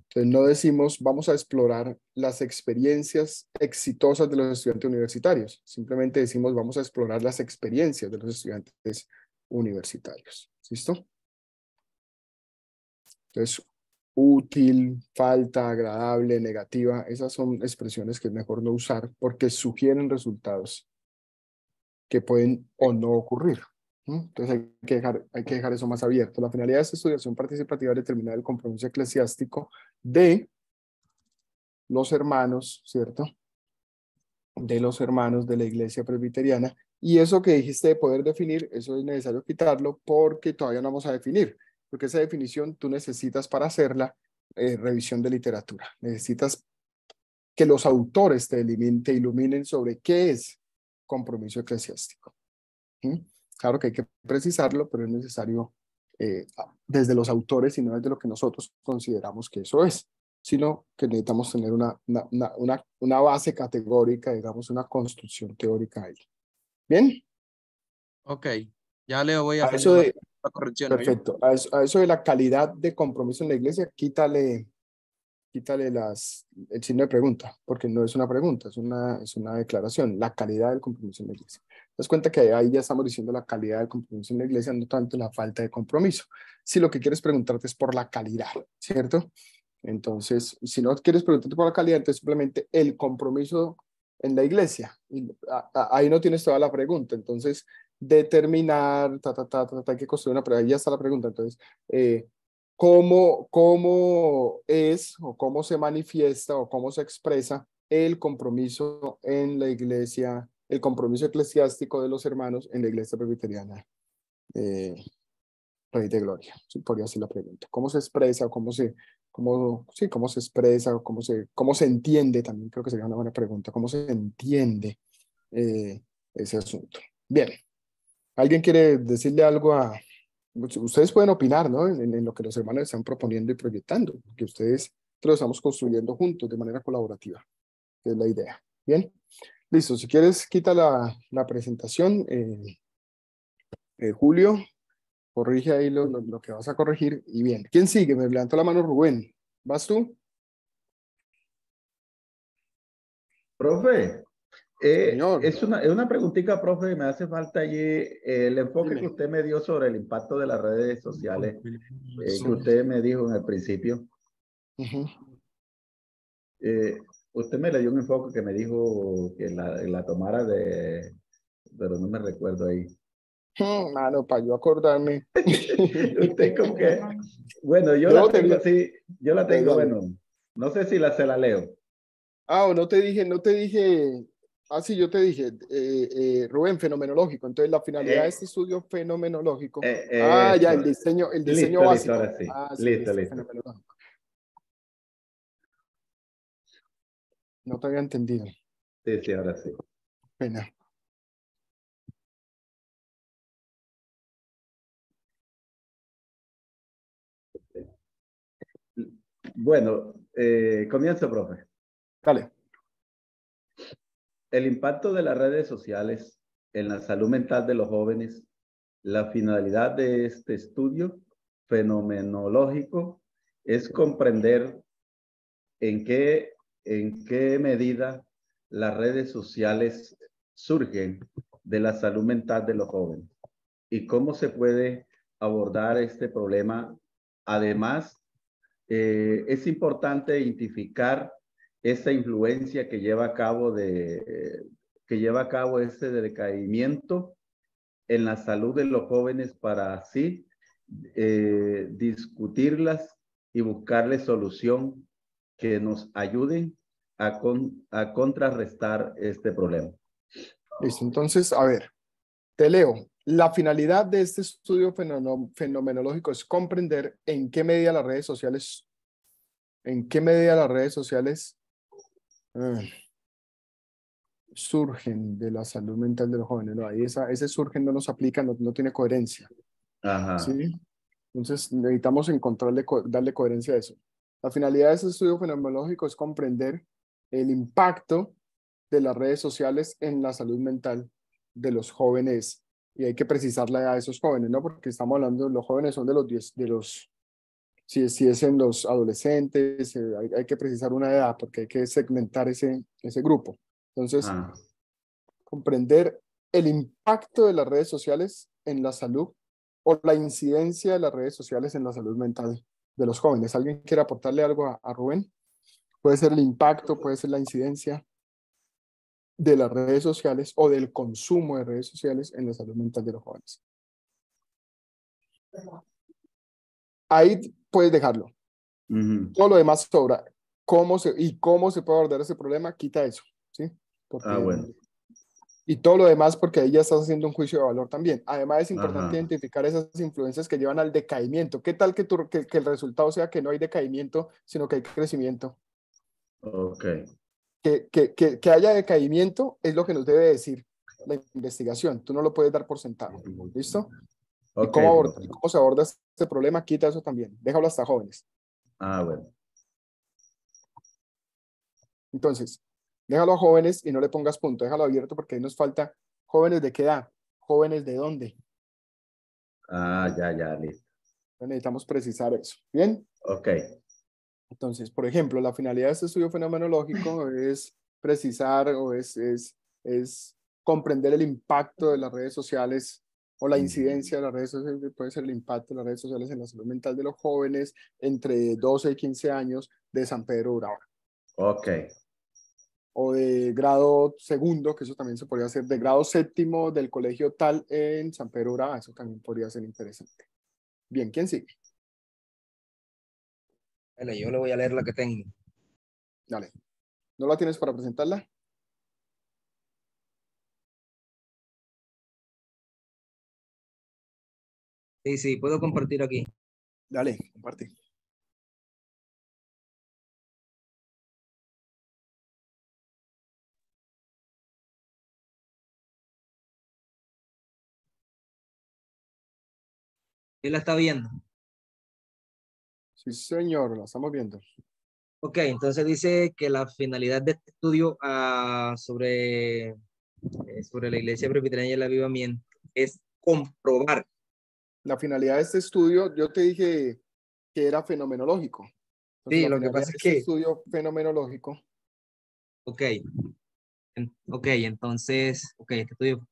Entonces no decimos vamos a explorar las experiencias exitosas de los estudiantes universitarios, simplemente decimos vamos a explorar las experiencias de los estudiantes universitarios. ¿Listo? Entonces, útil, falta, agradable, negativa, esas son expresiones que es mejor no usar porque sugieren resultados que pueden o no ocurrir. Entonces hay que dejar eso más abierto. La finalidad de esta estudiación participativa es determinar el compromiso eclesiástico de los hermanos, ¿cierto? De los hermanos de la iglesia presbiteriana. Y eso que dijiste de poder definir, eso es necesario quitarlo porque todavía no vamos a definir, porque esa definición tú necesitas para hacerla revisión de literatura. Necesitas que los autores te iluminen sobre qué es compromiso eclesiástico. Claro que hay que precisarlo, pero es necesario desde los autores y no desde lo que nosotros consideramos que eso es, sino que necesitamos tener una base categórica, digamos, una construcción teórica ahí. ¿Bien? Ok, ya le voy a A poner eso de, la corrección. perfecto, a eso de la calidad de compromiso en la iglesia, quítale el signo de pregunta, porque no es una pregunta, es una declaración, la calidad del compromiso en la iglesia. Te das cuenta que ahí ya estamos diciendo la calidad del compromiso en la iglesia, no tanto la falta de compromiso. Si lo que quieres preguntarte es por la calidad, ¿cierto? Entonces, si no quieres preguntarte por la calidad, entonces simplemente el compromiso en la iglesia. Ahí no tienes toda la pregunta, entonces determinar, hay que construir una pregunta, ahí ya está la pregunta, entonces, ¿cómo es o cómo se manifiesta o cómo se expresa el compromiso en la iglesia, el compromiso eclesiástico de los hermanos en la iglesia presbiteriana Rey de Gloria? Sí, podría ser la pregunta. ¿Cómo se expresa o cómo se expresa o cómo se entiende? También creo que sería una buena pregunta. ¿Cómo se entiende ese asunto? Bien. ¿Alguien quiere decirle algo a... Ustedes pueden opinar, ¿no? En lo que los hermanos están proponiendo y proyectando, que ustedes lo estamos construyendo juntos de manera colaborativa, que es la idea. Bien, Listo, si quieres, quita la presentación. Julio, corrige ahí lo que vas a corregir. Y bien, ¿quién sigue? Me levantó la mano Rubén. ¿Vas tú? Profe, Señor, es una preguntita, profe, me hace falta allí el enfoque que dime. usted me dio sobre el impacto de las redes sociales, que usted me dijo en el principio. Ujú. Usted me le dio un enfoque que me dijo que la tomara pero no me recuerdo ahí. Mano, para yo acordarme. Usted como que, bueno, yo la Debo tengo tener. así, yo la tengo, Dale. bueno, no sé si se la leo. O no te dije. Ah, sí, yo te dije, Rubén, fenomenológico. Entonces, la finalidad de Eh, este estudio fenomenológico. Ah, ya, Eso. el diseño Listo, listo, básico. ahora sí. Ah, sí, Listo, listo, listo. fenomenológico. No te había entendido. Sí, sí, ahora sí. Pena. Bueno, comienzo, profe. Dale. El impacto de las redes sociales en la salud mental de los jóvenes, la finalidad de este estudio fenomenológico es comprender en qué medida las redes sociales surgen de la salud mental de los jóvenes y cómo se puede abordar este problema. Además, es importante identificar esa influencia que lleva a cabo este decaimiento en la salud de los jóvenes para así discutirlas y buscarle solución que nos ayuden a contrarrestar este problema. Listo. Entonces, a ver, te leo. La finalidad de este estudio fenomenológico es comprender en qué medida las redes sociales, eh, surgen de la salud mental de los jóvenes. No, ahí ese surgen no nos aplica, no tiene coherencia. Ajá. ¿Sí? Entonces necesitamos darle coherencia a eso. La finalidad de este estudio fenomenológico es comprender el impacto de las redes sociales en la salud mental de los jóvenes, y hay que precisarle a esos jóvenes, ¿no? Porque estamos hablando, los jóvenes son de los 10, si es en los adolescentes, hay que precisar una edad porque hay que segmentar ese grupo. Entonces, Ajá. comprender el impacto de las redes sociales en la salud o la incidencia de las redes sociales en la salud mental de los jóvenes. ¿Alguien quiere aportarle algo a Rubén? Puede ser el impacto, puede ser la incidencia de las redes sociales o del consumo de redes sociales en la salud mental de los jóvenes. Ahí puedes dejarlo. Todo lo demás sobra. ¿Cómo se puede abordar ese problema? Quita eso, ¿sí? Porque, Bueno. y todo lo demás, porque ahí ya estás haciendo un juicio de valor también. Además, es importante Ajá. identificar esas influencias que llevan al decaimiento. ¿Qué tal que el resultado sea que no hay decaimiento, sino que hay crecimiento? Ok. Que haya decaimiento es lo que nos debe decir la investigación. Tú no lo puedes dar por sentado. ¿Listo? ¿Y Ok, cómo profe. se aborda este problema? Quita eso también. Déjalo hasta jóvenes. Ah, bueno. Entonces, déjalo a jóvenes y no le pongas punto. Déjalo abierto porque ahí nos falta jóvenes de qué edad, jóvenes de dónde. Ah, ya, listo. Necesitamos precisar eso. ¿Bien? Ok. Entonces, por ejemplo, la finalidad de este estudio fenomenológico es precisar o es comprender el impacto de las redes sociales o la incidencia de las redes sociales, puede ser el impacto de las redes sociales en la salud mental de los jóvenes entre 12 y 15 años de San Pedro de Urabá. Ok. O de grado segundo, que eso también se podría hacer, de grado séptimo del colegio tal en San Pedro de Urabá, eso también podría ser interesante. Bien, ¿quién sigue? Dale, yo le voy a leer la que tengo. Dale. ¿No la tienes para presentarla? Sí, puedo compartir aquí. Dale, comparte. ¿Quién la está viendo? Sí, señor, la estamos viendo. Ok, entonces dice que la finalidad de este estudio sobre la iglesia presbiteriana y el avivamiento es comprobar. La finalidad de este estudio, yo te dije que era fenomenológico. Entonces, Sí, la lo que finalidad pasa de es este que, estudio fenomenológico, ok, ok, entonces, ok, este estudio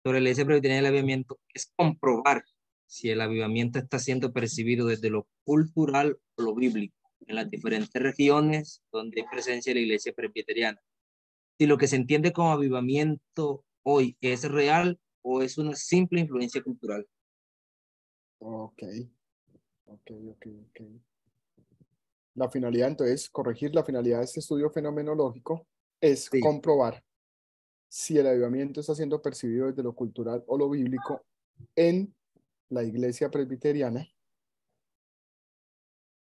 sobre la iglesia presbiteriana y el avivamiento es comprobar si el avivamiento está siendo percibido desde lo cultural o lo bíblico en las diferentes regiones donde hay presencia de la iglesia presbiteriana. Si lo que se entiende como avivamiento hoy es real o es una simple influencia cultural. ok. La finalidad, entonces, corregir la finalidad de este estudio fenomenológico es Sí. comprobar si el avivamiento está siendo percibido desde lo cultural o lo bíblico en la iglesia presbiteriana,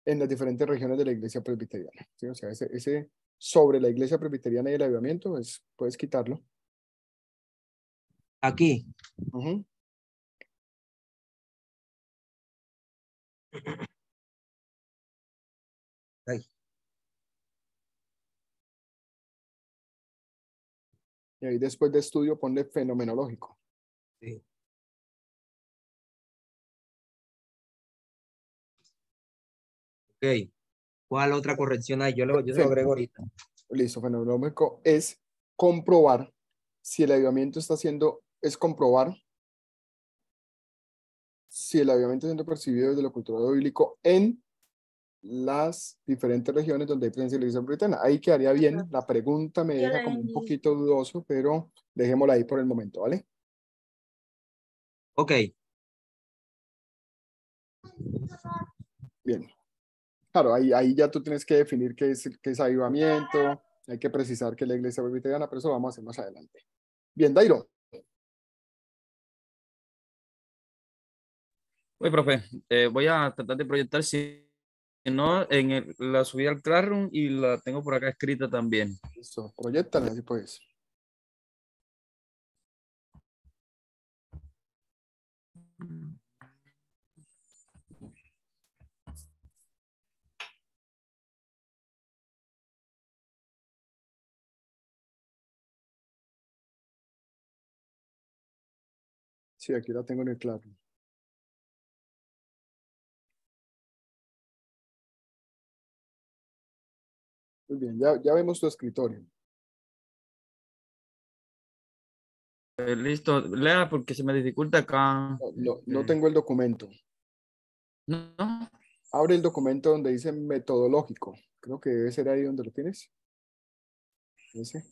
en las diferentes regiones de la iglesia presbiteriana. ¿Sí? O sea, ese sobre la iglesia presbiteriana y el avivamiento, pues, puedes quitarlo. Aquí. Ujú. Ay. Y ahí después de estudio ponle fenomenológico. Sí. Ok. ¿Cuál otra corrección hay? Yo se lo agrego ahorita. Listo, fenomenológico es comprobar si el avivamiento es comprobar si el avivamiento está siendo percibido desde lo cultural bíblico en las diferentes regiones donde hay presencia de la iglesia presbiteriana. Ahí quedaría bien. La pregunta me deja como un poquito dudoso, pero dejémosla ahí por el momento, ¿vale? Ok. Bien. Claro, ahí ya tú tienes que definir qué es avivamiento, hay que precisar que es la iglesia presbiteriana, pero eso vamos a hacer más adelante. Bien, Dairo. Oye, profe, voy a tratar de proyectar, si no, la subí al Classroom y la tengo por acá escrita también. Listo, proyectala, así pues. Sí, aquí la tengo en el Classroom. Muy bien, ya vemos tu escritorio. Listo, lea porque se me dificulta acá. No tengo el documento. No. Abre el documento donde dice metodológico. Creo que debe ser ahí donde lo tienes. Ese.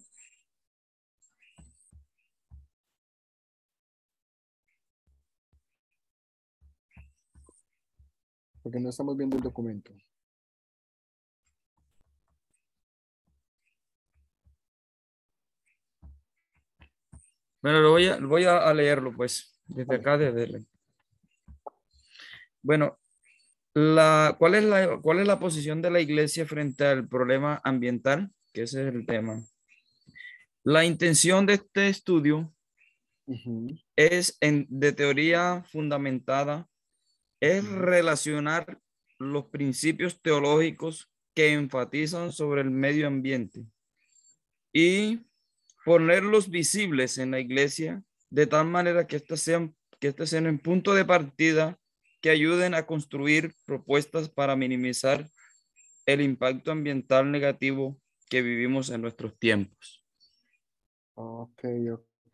Porque no estamos viendo el documento. Bueno, voy a leerlo, pues, desde Vale. acá, Bueno, ¿cuál es la posición de la iglesia frente al problema ambiental? Que ese es el tema. La intención de este estudio es de teoría fundamentada, es relacionar los principios teológicos que enfatizan sobre el medio ambiente y ponerlos visibles en la iglesia de tal manera que estos sean en punto de partida que ayuden a construir propuestas para minimizar el impacto ambiental negativo que vivimos en nuestros tiempos. Ok.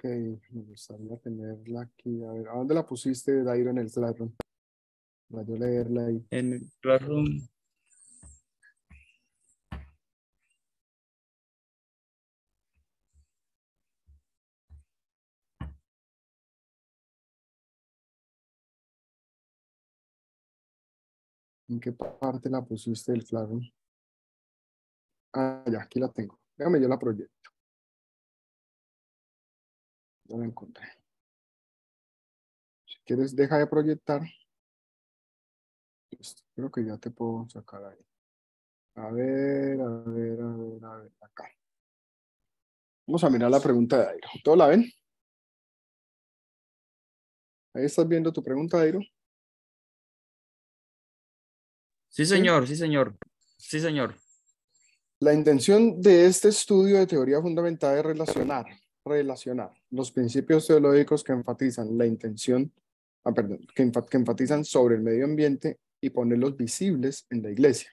Me gustaría tenerla aquí. A ver, ¿a dónde la pusiste, Dairo, en el Classroom? Para yo leerla ahí. En el Classroom. ¿En qué parte la pusiste del Classroom? Ah, ya, aquí la tengo. Déjame, yo la proyecto. Ya la encontré. Si quieres, deja de proyectar. Listo. Creo que ya te puedo sacar ahí. A ver, acá. Vamos a mirar la pregunta de Dairo. ¿Todos la ven? Ahí estás viendo tu pregunta, Dairo. Sí, señor, sí, señor. Sí, señor. La intención de este estudio de teoría fundamentada es relacionar los principios teológicos que enfatizan la intención, que enfatizan sobre el medio ambiente y ponerlos visibles en la iglesia,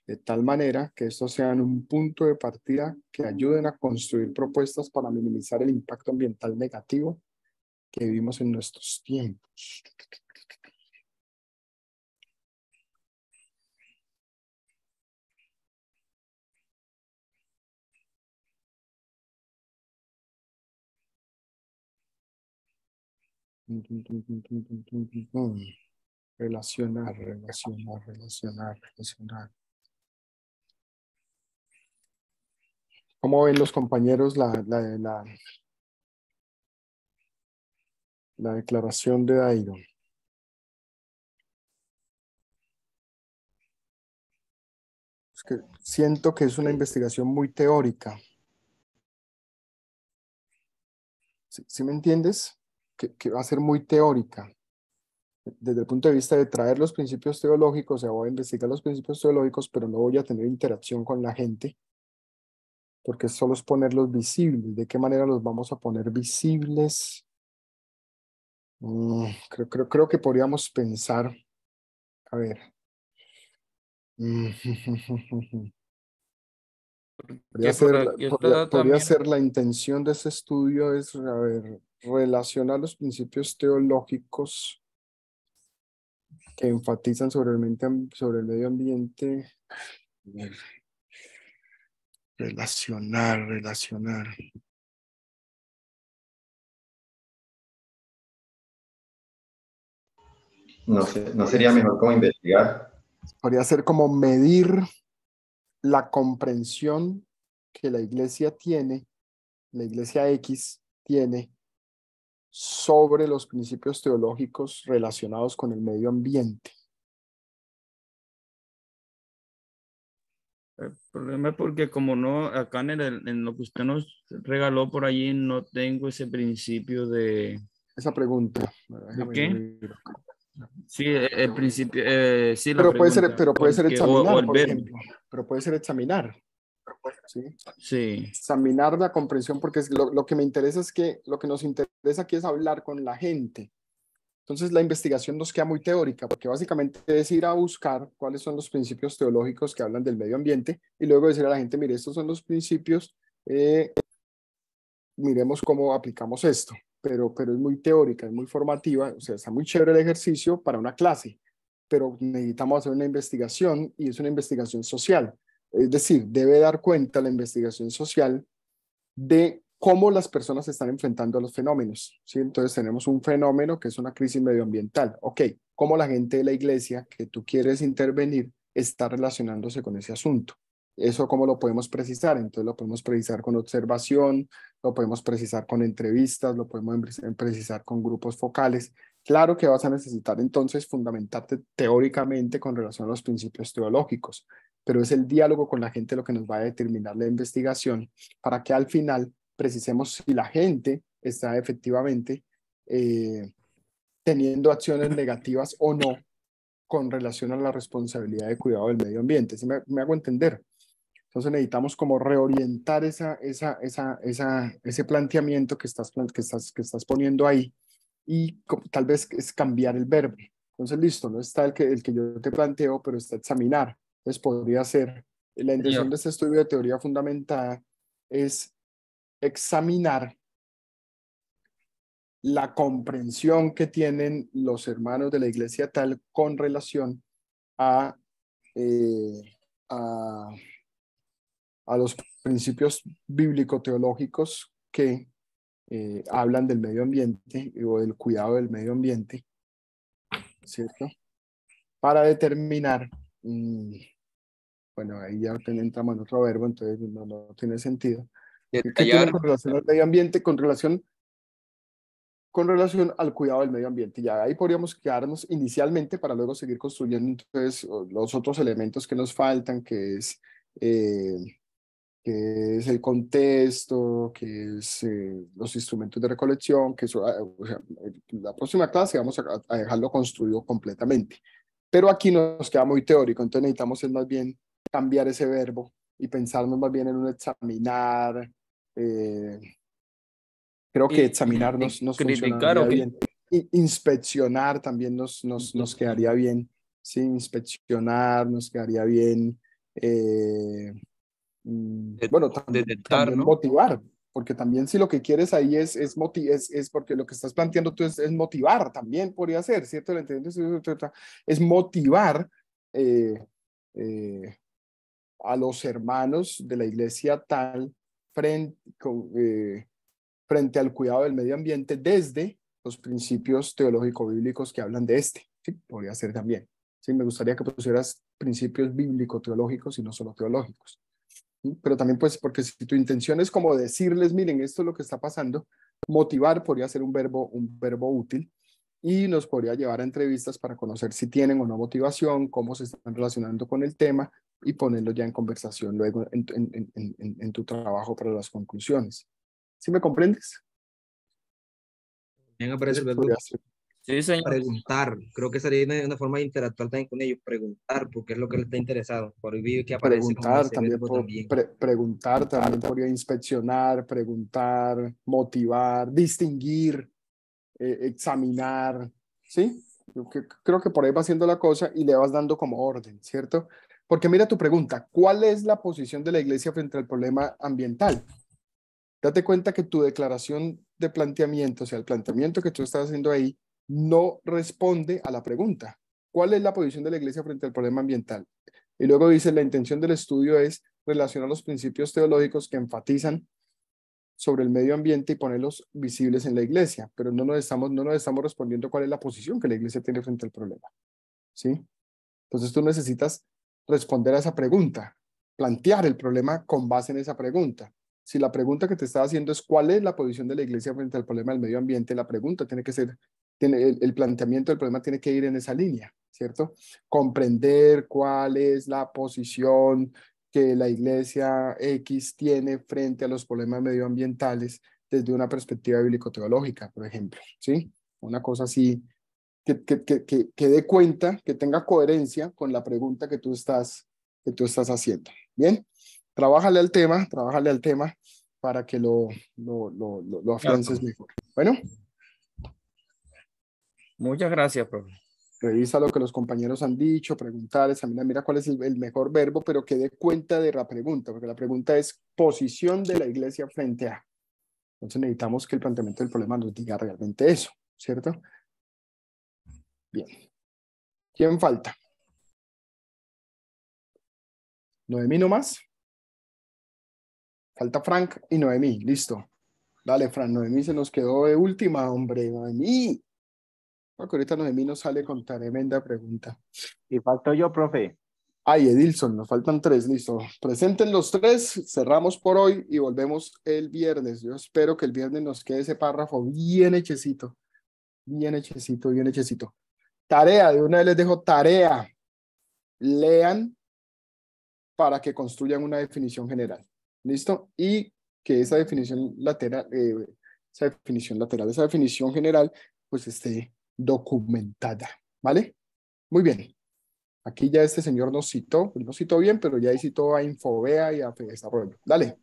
de tal manera que estos sean un punto de partida que ayuden a construir propuestas para minimizar el impacto ambiental negativo que vivimos en nuestros tiempos. Relacionar. ¿Cómo ven los compañeros la declaración de Dairo? Es que siento que es una investigación muy teórica. ¿Sí me entiendes? Que va a ser muy teórica. Desde el punto de vista de traer los principios teológicos, o sea, voy a investigar los principios teológicos, pero no voy a tener interacción con la gente, porque solo es ponerlos visibles. ¿De qué manera los vamos a poner visibles? Creo que podríamos pensar, a ver. Podría ser la intención de ese estudio es, a ver, relacionar los principios teológicos que enfatizan sobre el medio ambiente. Relacionar. No sería mejor como investigar. Podría ser como medir la comprensión que la iglesia X tiene sobre los principios teológicos relacionados con el medio ambiente. El problema es porque como no, acá en lo que usted nos regaló por allí, no tengo ese principio de... Esa pregunta. ¿De qué? Sí, el principio, sí, la pero pregunta. Puede ser examinar, por verbo. ejemplo. Pero puede ser examinar. ¿Sí? Sí. Examinar la comprensión, porque es lo que me interesa es que lo que nos interesa aquí es hablar con la gente. Entonces la investigación nos queda muy teórica, porque básicamente es ir a buscar cuáles son los principios teológicos que hablan del medio ambiente y luego decir a la gente, mire, estos son los principios, miremos cómo aplicamos esto. Pero es muy teórica, es muy formativa, o sea, está muy chévere el ejercicio para una clase, pero necesitamos hacer una investigación y es una investigación social. Es decir, debe dar cuenta la investigación social de cómo las personas se están enfrentando a los fenómenos, ¿sí? Entonces tenemos un fenómeno que es una crisis medioambiental. Ok, ¿cómo la gente de la iglesia que tú quieres intervenir está relacionándose con ese asunto? ¿Eso cómo lo podemos precisar? Entonces lo podemos precisar con observación, lo podemos precisar con entrevistas, lo podemos precisar con grupos focales. Claro que vas a necesitar entonces fundamentarte teóricamente con relación a los principios teológicos, pero es el diálogo con la gente lo que nos va a determinar la investigación para que al final precisemos si la gente está efectivamente teniendo acciones negativas o no con relación a la responsabilidad de cuidado del medio ambiente. ¿Sí me hago entender? Entonces necesitamos como reorientar ese planteamiento que estás poniendo ahí y tal vez es cambiar el verbo. Entonces listo, no está el que yo te planteo, pero está examinar. Entonces podría ser, la intención de este estudio de teoría fundamentada es examinar la comprensión que tienen los hermanos de la iglesia tal con relación a los principios bíblico-teológicos que hablan del medio ambiente o del cuidado del medio ambiente, ¿cierto? Para determinar, bueno, ahí ya entramos en otro verbo, entonces no tiene sentido. ¿Qué tiene con relación al medio ambiente? Con relación al cuidado del medio ambiente. Ya ahí podríamos quedarnos inicialmente para luego seguir construyendo entonces los otros elementos que nos faltan, que es el contexto, que es los instrumentos de recolección, que eso, o sea, la próxima clase vamos a dejarlo construido completamente. Pero aquí nos queda muy teórico, entonces necesitamos más bien cambiar ese verbo y pensarnos más bien en un examinar. Creo que examinar nos criticar, funcionaría ¿ok? bien. Inspeccionar también nos quedaría bien. Sí, inspeccionar nos quedaría bien. Bueno, Detectar, también ¿no? motivar, porque también si lo que quieres ahí es porque lo que estás planteando tú es motivar, también podría ser, ¿cierto? ¿Lo entiendes? Es motivar eh, eh, a los hermanos de la iglesia tal frente al cuidado del medio ambiente desde los principios teológico-bíblicos que hablan de este. Sí, podría ser también. Sí, me gustaría que pusieras principios bíblico-teológicos y no solo teológicos. ¿Sí? Pero también, pues, porque si tu intención es como decirles, miren, esto es lo que está pasando, motivar podría ser un verbo útil y nos podría llevar a entrevistas para conocer si tienen o no motivación, cómo se están relacionando con el tema y ponerlo ya en conversación luego en tu trabajo para las conclusiones. ¿Sí me comprendes? También aparece el Eso verbo podría ser. Sí, señor. preguntar. Creo que sería una forma de interactuar también con ellos, preguntar, porque es lo que él está interesado. Por ahí que aparece como Preguntar ese también, verbo también. preguntar también podría inspeccionar, preguntar, motivar, distinguir, examinar, ¿sí? Creo que por ahí va haciendo la cosa y le vas dando como orden, ¿cierto? Porque mira tu pregunta, ¿cuál es la posición de la iglesia frente al problema ambiental? Date cuenta que tu declaración de planteamiento, o sea, el planteamiento que tú estás haciendo ahí, no responde a la pregunta. ¿Cuál es la posición de la iglesia frente al problema ambiental? Y luego dice, la intención del estudio es relacionar los principios teológicos que enfatizan sobre el medio ambiente y ponerlos visibles en la iglesia, pero no nos estamos respondiendo cuál es la posición que la iglesia tiene frente al problema. ¿Sí? Entonces tú necesitas responder a esa pregunta, plantear el problema con base en esa pregunta. Si la pregunta que te estaba haciendo es cuál es la posición de la iglesia frente al problema del medio ambiente, la pregunta tiene que ser, el planteamiento del problema tiene que ir en esa línea, ¿cierto? Comprender cuál es la posición que la iglesia X tiene frente a los problemas medioambientales desde una perspectiva bíblico-teológica, por ejemplo, ¿sí? Una cosa así que dé cuenta, que tenga coherencia con la pregunta que tú estás haciendo. Bien, trabájale al tema para que lo afiances mejor. Bueno, Muchas gracias, profe. revisa lo que los compañeros han dicho, preguntar, examinar, mira cuál es el mejor verbo, pero que dé cuenta de la pregunta, porque la pregunta es posición de la iglesia frente a. Entonces necesitamos que el planteamiento del problema nos diga realmente eso, ¿cierto? Bien. ¿Quién falta? Noemí nomás. Falta Frank y Noemí. Listo. Dale, Frank. Noemí se nos quedó de última, hombre. Noemí. Porque ahorita Noemí nos sale con tremenda pregunta. Y falto yo, profe. Ay, Edilson, nos faltan 3. Listo. Presenten los 3. Cerramos por hoy y volvemos el viernes. Yo espero que el viernes nos quede ese párrafo bien hechecito. Bien hechecito, bien hechecito. Tarea. De una vez les dejo tarea. Lean para que construyan una definición general. ¿Listo? Y que esa definición lateral, esa definición general, pues esté documentada. ¿Vale? Muy bien. Aquí ya este señor nos citó bien, pero ya ahí citó a Infobea y a Desarrollo. Dale.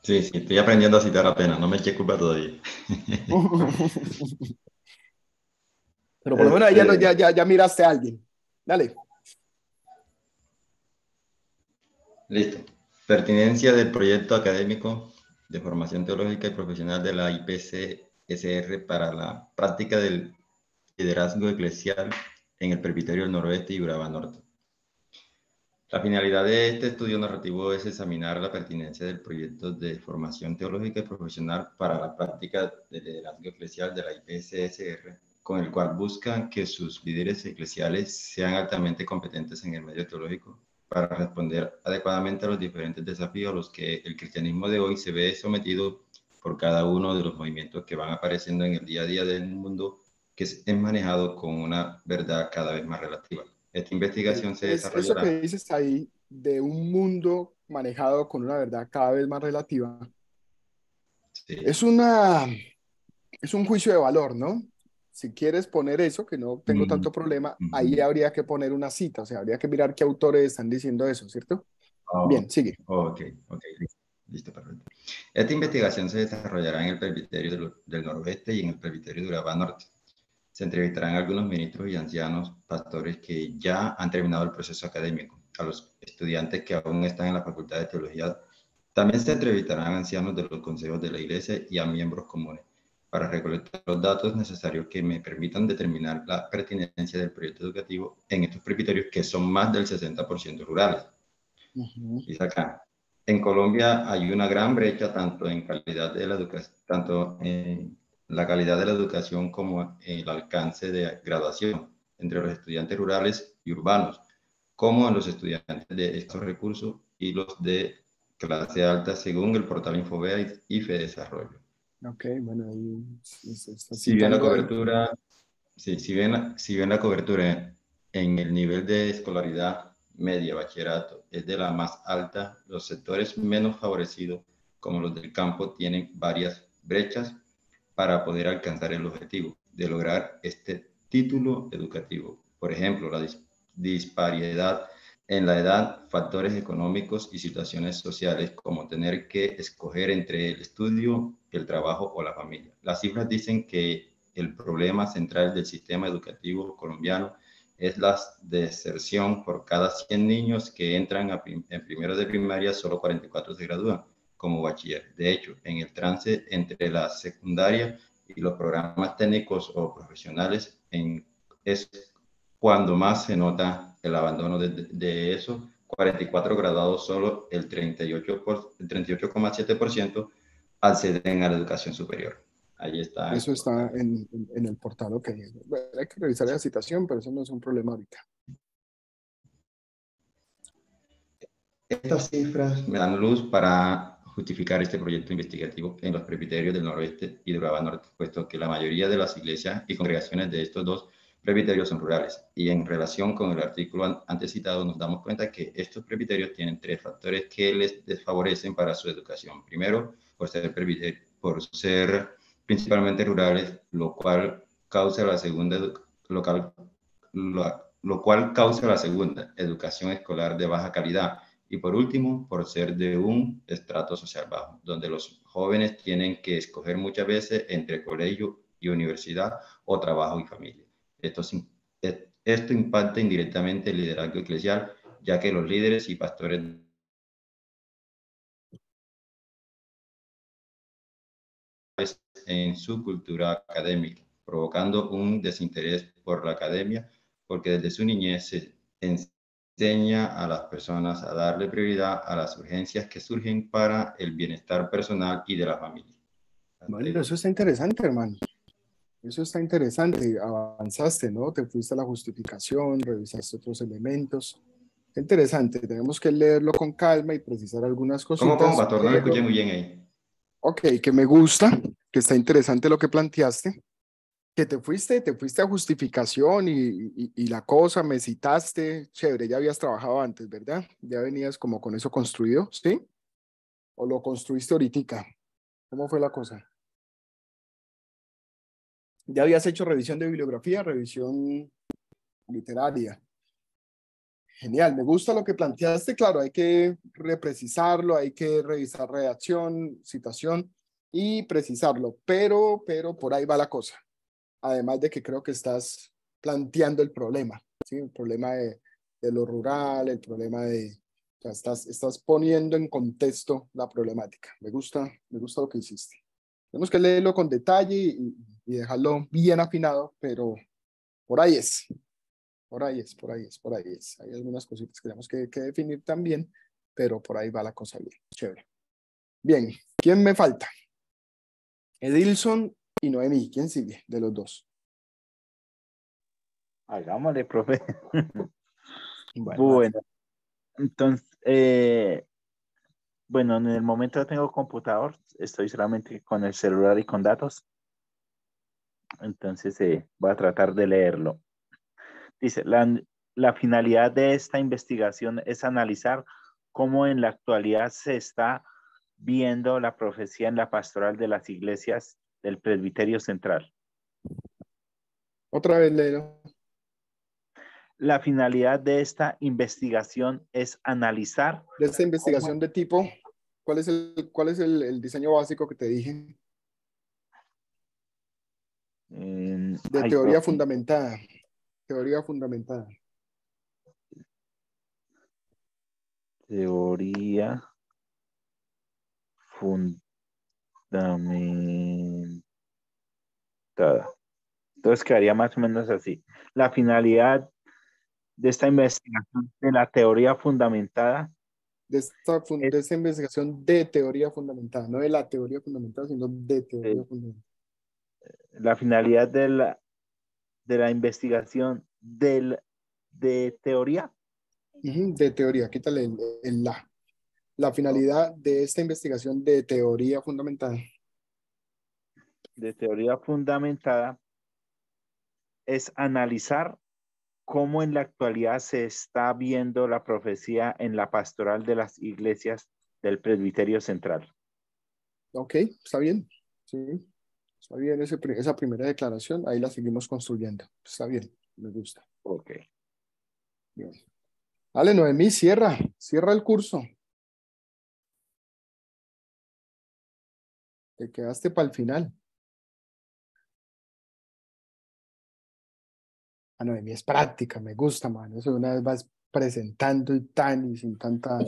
Sí, estoy aprendiendo a citar apenas, no me eché culpa todavía. Pero por lo menos ya miraste a alguien. Dale. Listo. Pertinencia del proyecto académico de formación teológica y profesional de la IPCSR para la práctica del liderazgo eclesial en el Presbiterio del Noroeste y Urabá Norte. La finalidad de este estudio narrativo es examinar la pertinencia del proyecto de formación teológica y profesional para la práctica del liderazgo eclesial de la IPCSR, con el cual buscan que sus líderes eclesiales sean altamente competentes en el medio teológico para responder adecuadamente a los diferentes desafíos a los que el cristianismo de hoy se ve sometido por cada uno de los movimientos que van apareciendo en el día a día del mundo, que es manejado con una verdad cada vez más relativa. Esta investigación se desarrollará. Eso que dices ahí de un mundo manejado con una verdad cada vez más relativa, sí. es un juicio de valor, ¿no? Si quieres poner eso, que no tengo tanto problema, ahí habría que poner una cita, o sea, habría que mirar qué autores están diciendo eso, ¿cierto? Bien, sigue. Ok, listo, perfecto. Esta investigación se desarrollará en el Presbiterio del Noroeste y en el Presbiterio de Urabá Norte. Se entrevistarán a algunos ministros y ancianos pastores que ya han terminado el proceso académico, a los estudiantes que aún están en la Facultad de Teología. También se entrevistarán a ancianos de los consejos de la Iglesia y a miembros comunes para recolectar los datos necesarios que me permitan determinar la pertinencia del proyecto educativo en estos presbiterios que son más del 60% rurales. Dice acá, en Colombia hay una gran brecha tanto en calidad de la educación, tanto en la calidad de la educación como el alcance de graduación entre los estudiantes rurales y urbanos, como en los estudiantes de estos recursos y los de clase alta, según el portal Infobea y Fedesarrollo. Ok, bueno, ahí se está Si bien la citando ahí. cobertura, si bien la cobertura en el nivel de escolaridad media, bachillerato, es de la más alta, los sectores menos favorecidos, como los del campo, tienen varias brechas para poder alcanzar el objetivo de lograr este título educativo. Por ejemplo, la disparidad en la edad, factores económicos y situaciones sociales, como tener que escoger entre el estudio, el trabajo o la familia. Las cifras dicen que el problema central del sistema educativo colombiano es la deserción. Por cada 100 niños que entran en primero de primaria, solo 44 se gradúan como bachiller. De hecho, en el trance entre la secundaria y los programas técnicos o profesionales es cuando más se nota el abandono de esos 44 graduados, solo el 38,7% acceden a la educación superior. Ahí está. Eso está en el portal, ok. Bueno, hay que revisar esa citación, pero eso no es un problema ahorita. Estas cifras me dan luz para justificar este proyecto investigativo en los presbiterios del Noroeste y de Urabá Norte, puesto que la mayoría de las iglesias y congregaciones de estos dos presbiterios son rurales. Y en relación con el artículo antes citado, nos damos cuenta que estos presbiterios tienen 3 factores que les desfavorecen para su educación. Primero, por ser principalmente rurales, lo cual causa la segunda educación escolar de baja calidad. Y por último, por ser de un estrato social bajo, donde los jóvenes tienen que escoger muchas veces entre colegio y universidad o trabajo y familia. Esto impacta indirectamente el liderazgo eclesial, ya que los líderes y pastores en su cultura académica, provocando un desinterés por la academia, porque desde su niñez se enseña a las personas a darle prioridad a las urgencias que surgen para el bienestar personal y de la familia. Bueno, eso está interesante, hermano. Eso está interesante. Avanzaste, ¿no? Te fuiste a la justificación, revisaste otros elementos. Está interesante. Tenemos que leerlo con calma y precisar algunas cositas. ¿Cómo, pastor? No lo escuché muy bien ahí. Ok, que me gusta, que está interesante lo que planteaste, que te fuiste a justificación y la cosa, me citaste, chévere, ya habías trabajado antes, ¿verdad? Ya venías como con eso construido, ¿sí? ¿O lo construiste ahorita? ¿Cómo fue la cosa? ¿Ya habías hecho revisión de bibliografía, revisión literaria? Genial, me gusta lo que planteaste, claro, hay que reprecisarlo, hay que revisar redacción, citación y precisarlo, pero por ahí va la cosa. Además de que creo que estás planteando el problema, ¿sí? El problema de lo rural, el problema de... O sea, estás poniendo en contexto la problemática. Me gusta lo que hiciste. Tenemos que leerlo con detalle y dejarlo bien afinado, pero por ahí es. Por ahí es. Hay algunas cositas que tenemos que definir también, pero por ahí va la cosa bien. Chévere. Bien, ¿quién me falta? Edilson y Noemí. ¿Quién sigue de los dos? Hagámosle, profe. Bueno, Entonces, bueno, en el momento no tengo computador, estoy solamente con el celular y con datos. Entonces, voy a tratar de leerlo. Dice, la finalidad de esta investigación es analizar cómo en la actualidad se está viendo la profecía en la pastoral de las iglesias del Presbiterio Central. Otra vez, léelo. La finalidad de esta investigación es analizar. De esta investigación de tipo, ¿cuál es el diseño básico que te dije? De teoría fundamentada. Teoría fundamentada. Teoría fundamentada. Entonces quedaría más o menos así. La finalidad de esta investigación de la teoría fundamentada. De esta investigación de teoría fundamentada, no de la teoría fundamentada, sino de teoría fundamentada. La finalidad de la investigación de teoría. De teoría, quítale el la. La finalidad de esta investigación de teoría fundamentada. De teoría fundamentada es analizar cómo en la actualidad se está viendo la profecía en la pastoral de las iglesias del Presbiterio Central. Ok, está bien. Sí, está bien esa primera declaración. Ahí la seguimos construyendo. Está bien, me gusta. Ok. Bien. Dale, Noemí, cierra el curso. Te quedaste para el final. Noemí es práctica, me gusta, man. Eso de una vez vas presentando y sin tantas.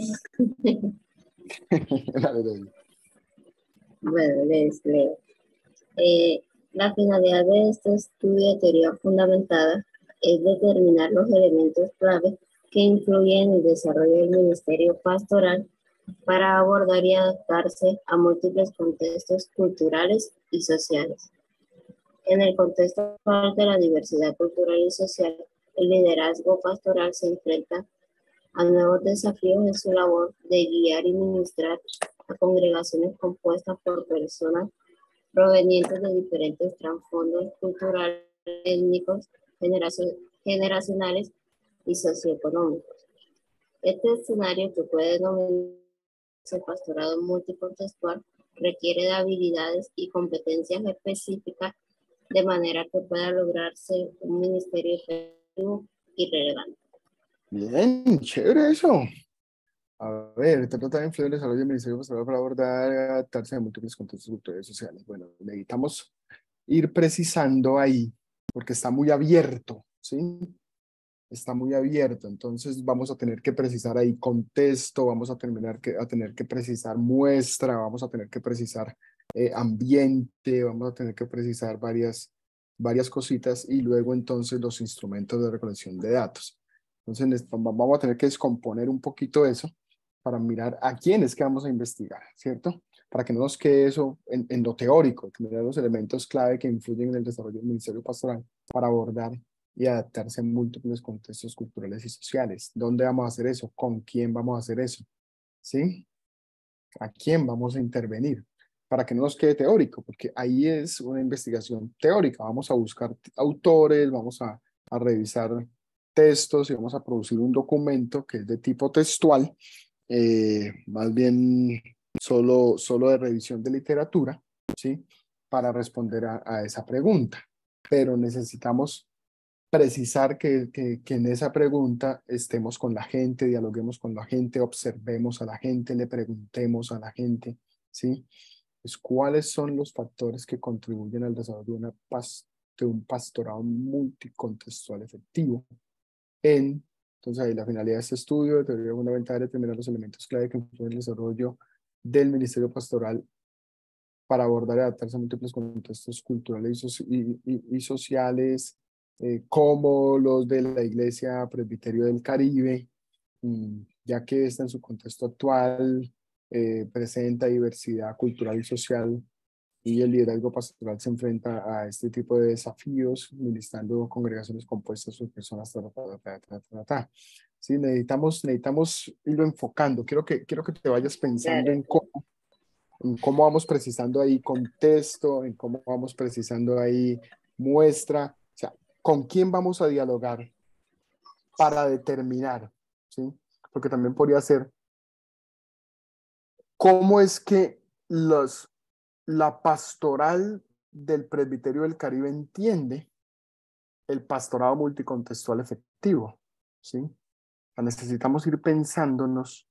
Bueno, les leo. La finalidad de este estudio de teoría fundamentada es determinar los elementos clave que influyen en el desarrollo del ministerio pastoral para abordar y adaptarse a múltiples contextos culturales y sociales. En el contexto actual de la diversidad cultural y social, el liderazgo pastoral se enfrenta a nuevos desafíos en su labor de guiar y ministrar a congregaciones compuestas por personas provenientes de diferentes trasfondos culturales, étnicos, generacionales y socioeconómicos. Este escenario, que puede denominarse pastorado multicontextual, requiere de habilidades y competencias específicas de manera que pueda lograrse un ministerio efectivo y relevante. Bien, chévere eso. A ver, trata de influir el desarrollo del ministerio pastoral para abordar y adaptarse a múltiples contextos culturales y sociales. Bueno, necesitamos ir precisando ahí, porque está muy abierto, ¿sí? Está muy abierto, entonces vamos a tener que precisar ahí contexto, vamos a tener que precisar muestra, vamos a tener que precisar ambiente, vamos a tener que precisar varias cositas y luego entonces los instrumentos de recolección de datos. Entonces vamos a tener que descomponer un poquito eso para mirar a quién es que vamos a investigar, ¿cierto? Para que no nos quede eso en lo teórico, que mirar los elementos clave que influyen en el desarrollo del ministerio pastoral para abordar y adaptarse a múltiples contextos culturales y sociales. ¿Dónde vamos a hacer eso? ¿Con quién vamos a hacer eso? ¿Sí? ¿A quién vamos a intervenir? Para que no nos quede teórico, porque ahí es una investigación teórica. Vamos a buscar autores, vamos a revisar textos y vamos a producir un documento que es de tipo textual, más bien solo de revisión de literatura, ¿sí? Para responder a esa pregunta. Pero necesitamos precisar que en esa pregunta estemos con la gente, dialoguemos con la gente, observemos a la gente, le preguntemos a la gente, ¿sí? Pues, ¿cuáles son los factores que contribuyen al desarrollo de un pastorado multicontextual efectivo? Entonces, ahí la finalidad de este estudio de teoría fundamental es determinar los elementos clave que influyen en el desarrollo del ministerio pastoral para abordar y adaptarse a múltiples contextos culturales y sociales, como los de la Iglesia Presbiterio del Caribe, ya que esta en su contexto actual presenta diversidad cultural y social, y el liderazgo pastoral se enfrenta a este tipo de desafíos, ministrando congregaciones compuestas por personas. Sí, necesitamos irlo enfocando. Quiero que te vayas pensando en cómo vamos precisando ahí contexto, en cómo vamos precisando ahí muestra, o sea, con quién vamos a dialogar para determinar, ¿sí? Porque también podría ser cómo es que la pastoral del Presbiterio del Caribe entiende el pastorado multicontextual efectivo, ¿sí? Necesitamos ir pensándonos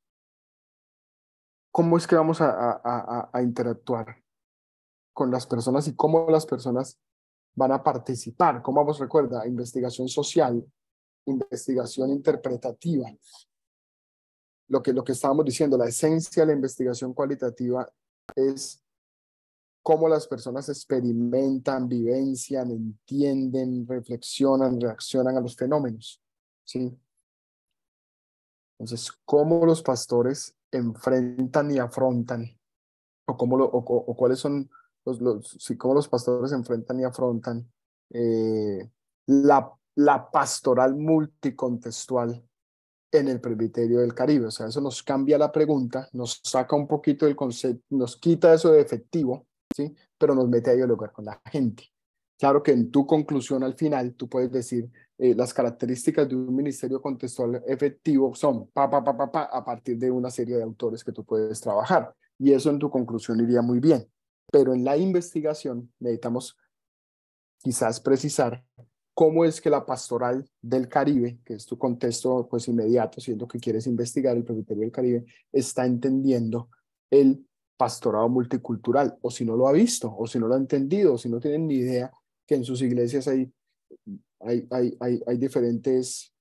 cómo es que vamos a interactuar con las personas y cómo las personas van a participar. ¿Cómo vamos? Recuerda, investigación social, investigación interpretativa. Lo que estábamos diciendo, la esencia de la investigación cualitativa es cómo las personas experimentan, vivencian, entienden, reflexionan, reaccionan a los fenómenos, ¿sí? Entonces, cómo los pastores enfrentan y afrontan, o cuáles son cómo los pastores enfrentan y afrontan la pastoral multicontextual en el presbiterio del Caribe. O sea, eso nos cambia la pregunta, nos saca un poquito del concepto, nos quita eso de efectivo, ¿sí? Pero nos mete a dialogar con la gente. Claro que en tu conclusión al final tú puedes decir las características de un ministerio contextual efectivo son a partir de una serie de autores que tú puedes trabajar, y eso en tu conclusión iría muy bien, pero en la investigación necesitamos quizás precisar cómo es que la pastoral del Caribe, que es tu contexto pues inmediato, siendo que quieres investigar el presbiterio del Caribe, está entendiendo el pastorado multicultural, o si no lo ha visto, o si no lo ha entendido, o si no tienen ni idea que en sus iglesias hay diferentes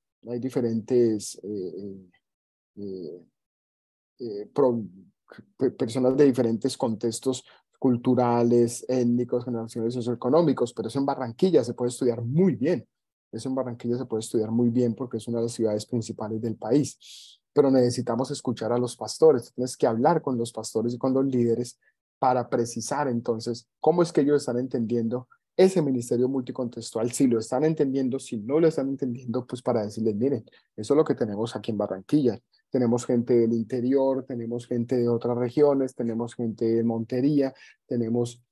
personas de diferentes contextos culturales, étnicos, generacionales, socioeconómicos, pero eso en Barranquilla se puede estudiar muy bien. Eso en Barranquilla se puede estudiar muy bien porque es una de las ciudades principales del país. Pero necesitamos escuchar a los pastores, tienes que hablar con los pastores y con los líderes para precisar entonces cómo es que ellos están entendiendo ese ministerio multicontextual, si lo están entendiendo, si no lo están entendiendo, pues para decirles, miren, eso es lo que tenemos aquí en Barranquilla. Tenemos gente del interior, tenemos gente de otras regiones, tenemos gente de Montería, tenemos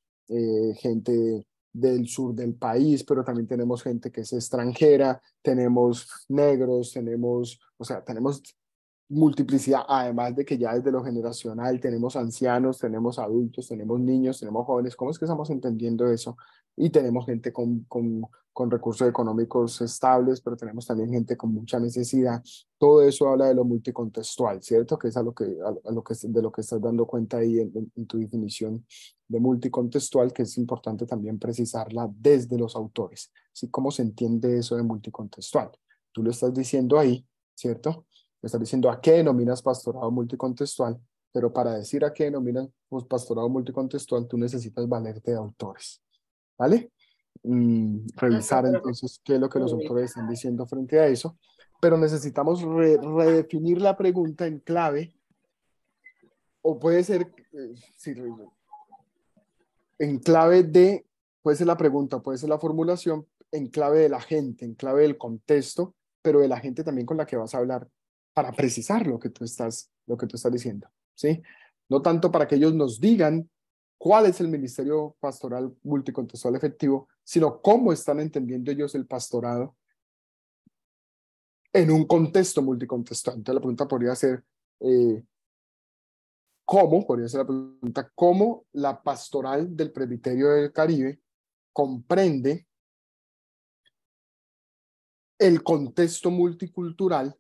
gente del sur del país, pero también tenemos gente que es extranjera, tenemos negros, tenemos multiplicidad, además de que ya desde lo generacional tenemos ancianos, tenemos adultos, tenemos niños, tenemos jóvenes. ¿Cómo es que estamos entendiendo eso? Y tenemos gente con recursos económicos estables, pero tenemos también gente con mucha necesidad. Todo eso habla de lo multicontextual, ¿cierto? Que es de lo que estás dando cuenta ahí en tu definición de multicontextual, que es importante también precisarla desde los autores. ¿Sí? ¿Cómo se entiende eso de multicontextual? Tú lo estás diciendo ahí, ¿cierto? Estás diciendo a qué denominas pastorado multicontextual, pero para decir a qué denominas pastorado multicontextual, tú necesitas valerte de autores, ¿vale? Revisar entonces qué es lo que los autores están diciendo frente a eso, pero necesitamos redefinir la pregunta en clave, o puede ser, en clave de, puede ser la pregunta, puede ser la formulación, en clave de la gente, en clave del contexto, pero de la gente también con la que vas a hablar, para precisar lo que tú estás diciendo, ¿sí? No tanto para que ellos nos digan cuál es el ministerio pastoral multicontextual efectivo, sino cómo están entendiendo ellos el pastorado en un contexto multicontextual. Entonces la pregunta podría ser, ¿cómo la pastoral del presbiterio del Caribe comprende el contexto multicultural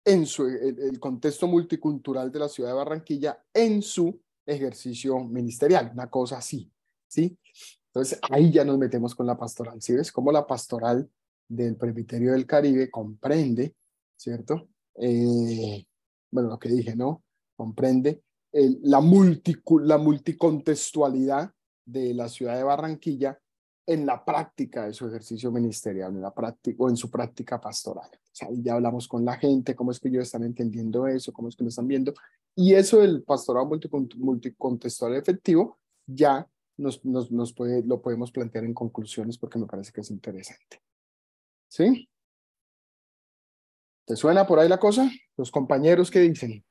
el contexto multicultural de la ciudad de Barranquilla en su ejercicio ministerial, una cosa así, ¿sí? Entonces ahí ya nos metemos con la pastoral, ¿sí ves? Cómo la pastoral del presbiterio del Caribe comprende, ¿cierto? Bueno, lo que dije, ¿no? Comprende la multicontextualidad de la ciudad de Barranquilla en la práctica de su ejercicio ministerial, o en su práctica pastoral. O sea, ahí ya hablamos con la gente, cómo es que ellos están entendiendo eso, cómo es que lo están viendo, y eso del pastorado multicontextual efectivo ya lo podemos plantear en conclusiones porque me parece que es interesante. ¿Sí? ¿Te suena por ahí la cosa? ¿Los compañeros qué dicen?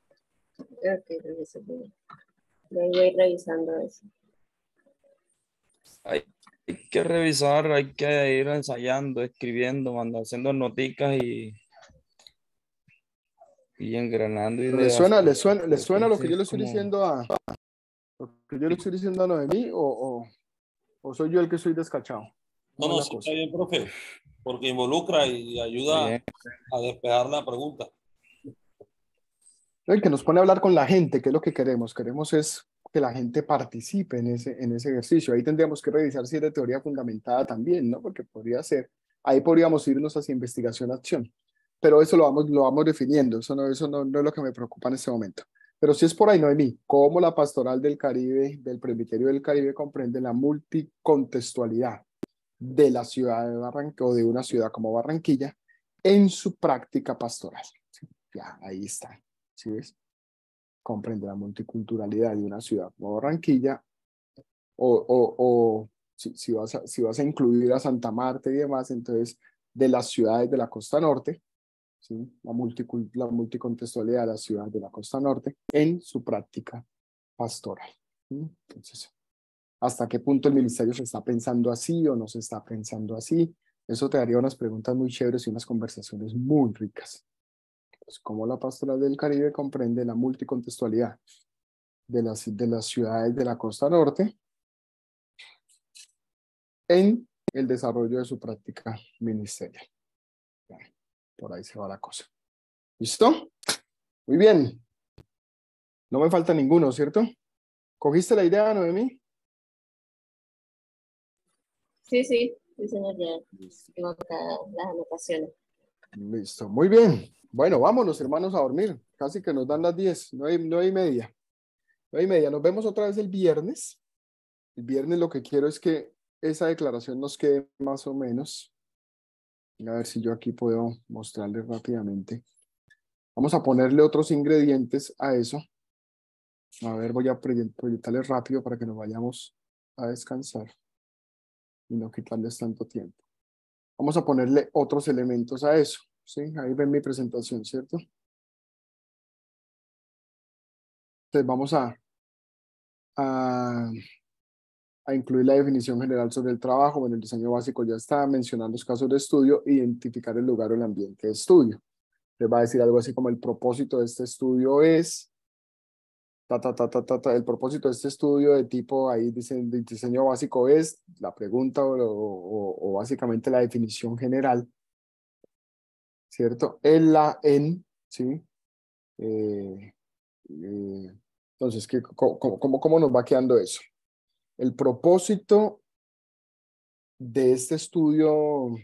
Voy revisando eso. Hay que revisar, hay que ir ensayando, escribiendo, haciendo noticas y engranando ideas. ¿Le suena lo que yo le estoy diciendo a Noemí o soy yo el que soy descachado? No, sí está bien, profe. porque involucra y ayuda Bien. a despejar la pregunta. El que nos pone a hablar con la gente, que es lo que queremos. Queremos es que la gente participe en ese ejercicio. Ahí tendríamos que revisar si es de teoría fundamentada también, ¿no? Porque podría ser, ahí podríamos irnos hacia investigación-acción. Pero eso lo vamos definiendo, eso no es lo que me preocupa en este momento. Pero si es por ahí, Noemí, ¿cómo la pastoral del Caribe, del Presbiterio del Caribe, comprende la multicontextualidad de la ciudad de Barranquilla o de una ciudad como Barranquilla en su práctica pastoral? ¿Sí? Ya, ahí está. ¿Sí ves? Comprende la multiculturalidad de una ciudad como Barranquilla, o si vas a incluir a Santa Marta y demás, entonces de las ciudades de la costa norte, ¿sí? La multicontextualidad de las ciudades de la costa norte en su práctica pastoral. ¿Sí? Entonces, ¿hasta qué punto el ministerio se está pensando así o no se está pensando así? Eso te daría unas preguntas muy chéveres y unas conversaciones muy ricas. Pues, cómo la pastoral del Caribe comprende la multicontextualidad de las ciudades de la costa norte en el desarrollo de su práctica ministerial. Por ahí se va la cosa. ¿Listo? Muy bien. No me falta ninguno, ¿cierto? ¿Cogiste la idea, Noemí? Sí, sí, señor, ya tengo acá las anotaciones. Listo, muy bien. Bueno, vámonos, hermanos, a dormir. Casi que nos dan las 10, 9:30. 9:30. Nos vemos otra vez el viernes. El viernes lo que quiero es que esa declaración nos quede más o menos. A ver si yo aquí puedo mostrarles rápidamente. Vamos a ponerle otros ingredientes a eso. A ver, voy a proyectarles rápido para que nos vayamos a descansar y no quitarles tanto tiempo. Vamos a ponerle otros elementos a eso. ¿Sí? Ahí ven mi presentación, ¿cierto? Entonces vamos a incluir la definición general sobre el trabajo. Bueno, el diseño básico ya está, mencionar los casos de estudio, identificar el lugar o el ambiente de estudio. Les va a decir algo así como el propósito de este estudio es, el propósito de este estudio de tipo, ahí dicen, el diseño básico es la pregunta o básicamente la definición general, ¿cierto? ¿sí? Entonces, ¿cómo nos va quedando eso? El propósito de este estudio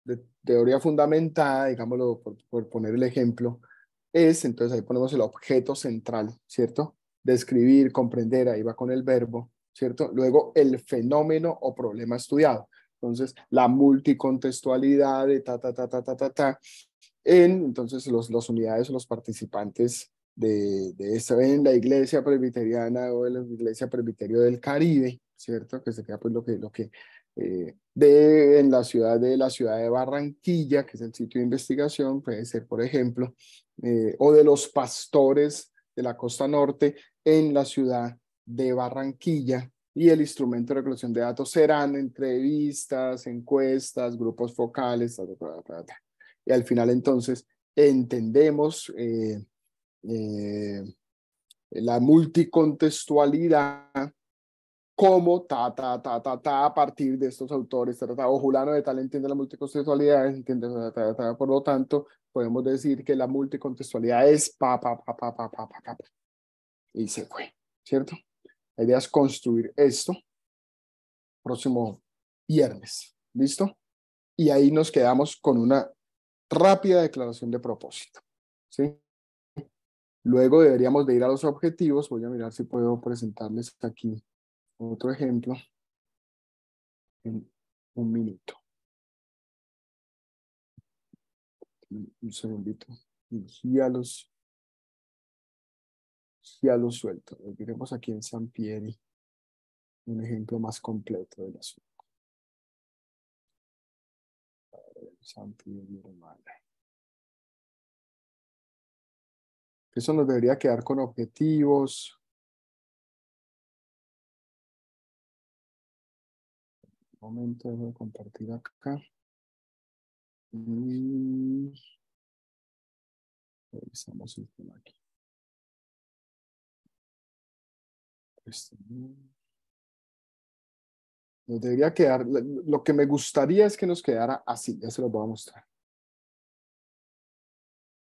de teoría fundamentada, digámoslo por poner el ejemplo, es, entonces ahí ponemos el objeto central, ¿cierto? Describir, comprender, ahí va con el verbo, ¿cierto? Luego el fenómeno o problema estudiado. Entonces, la multicontextualidad de entonces las unidades o los participantes de esto en la iglesia presbiteriana o en la iglesia presbiterio del Caribe, ¿cierto? Que se queda pues lo que en la ciudad de Barranquilla, que es el sitio de investigación, puede ser, por ejemplo, o de los pastores de la costa norte en la ciudad de Barranquilla, y el instrumento de recolección de datos serán entrevistas, encuestas, grupos focales, y al final entonces entendemos la multicontextualidad como a partir de estos autores, o Julano de tal entiende la multicontextualidad, entiende, por lo tanto, podemos decir que la multicontextualidad es y se fue, ¿cierto? La idea es construir esto próximo viernes, ¿listo? Y ahí nos quedamos con una rápida declaración de propósito, ¿sí? Luego deberíamos de ir a los objetivos. Voy a mirar si puedo presentarles aquí otro ejemplo en un minuto. Un segundito. Y ya los suelto. Veremos aquí en San Pieri un ejemplo más completo del asunto. San Pieri, hermano. Eso nos debería quedar con objetivos. Un momento, voy a compartir acá. Y revisamos el tema aquí. Nos debería quedar, lo que me gustaría es que nos quedara así, ya se lo voy a mostrar.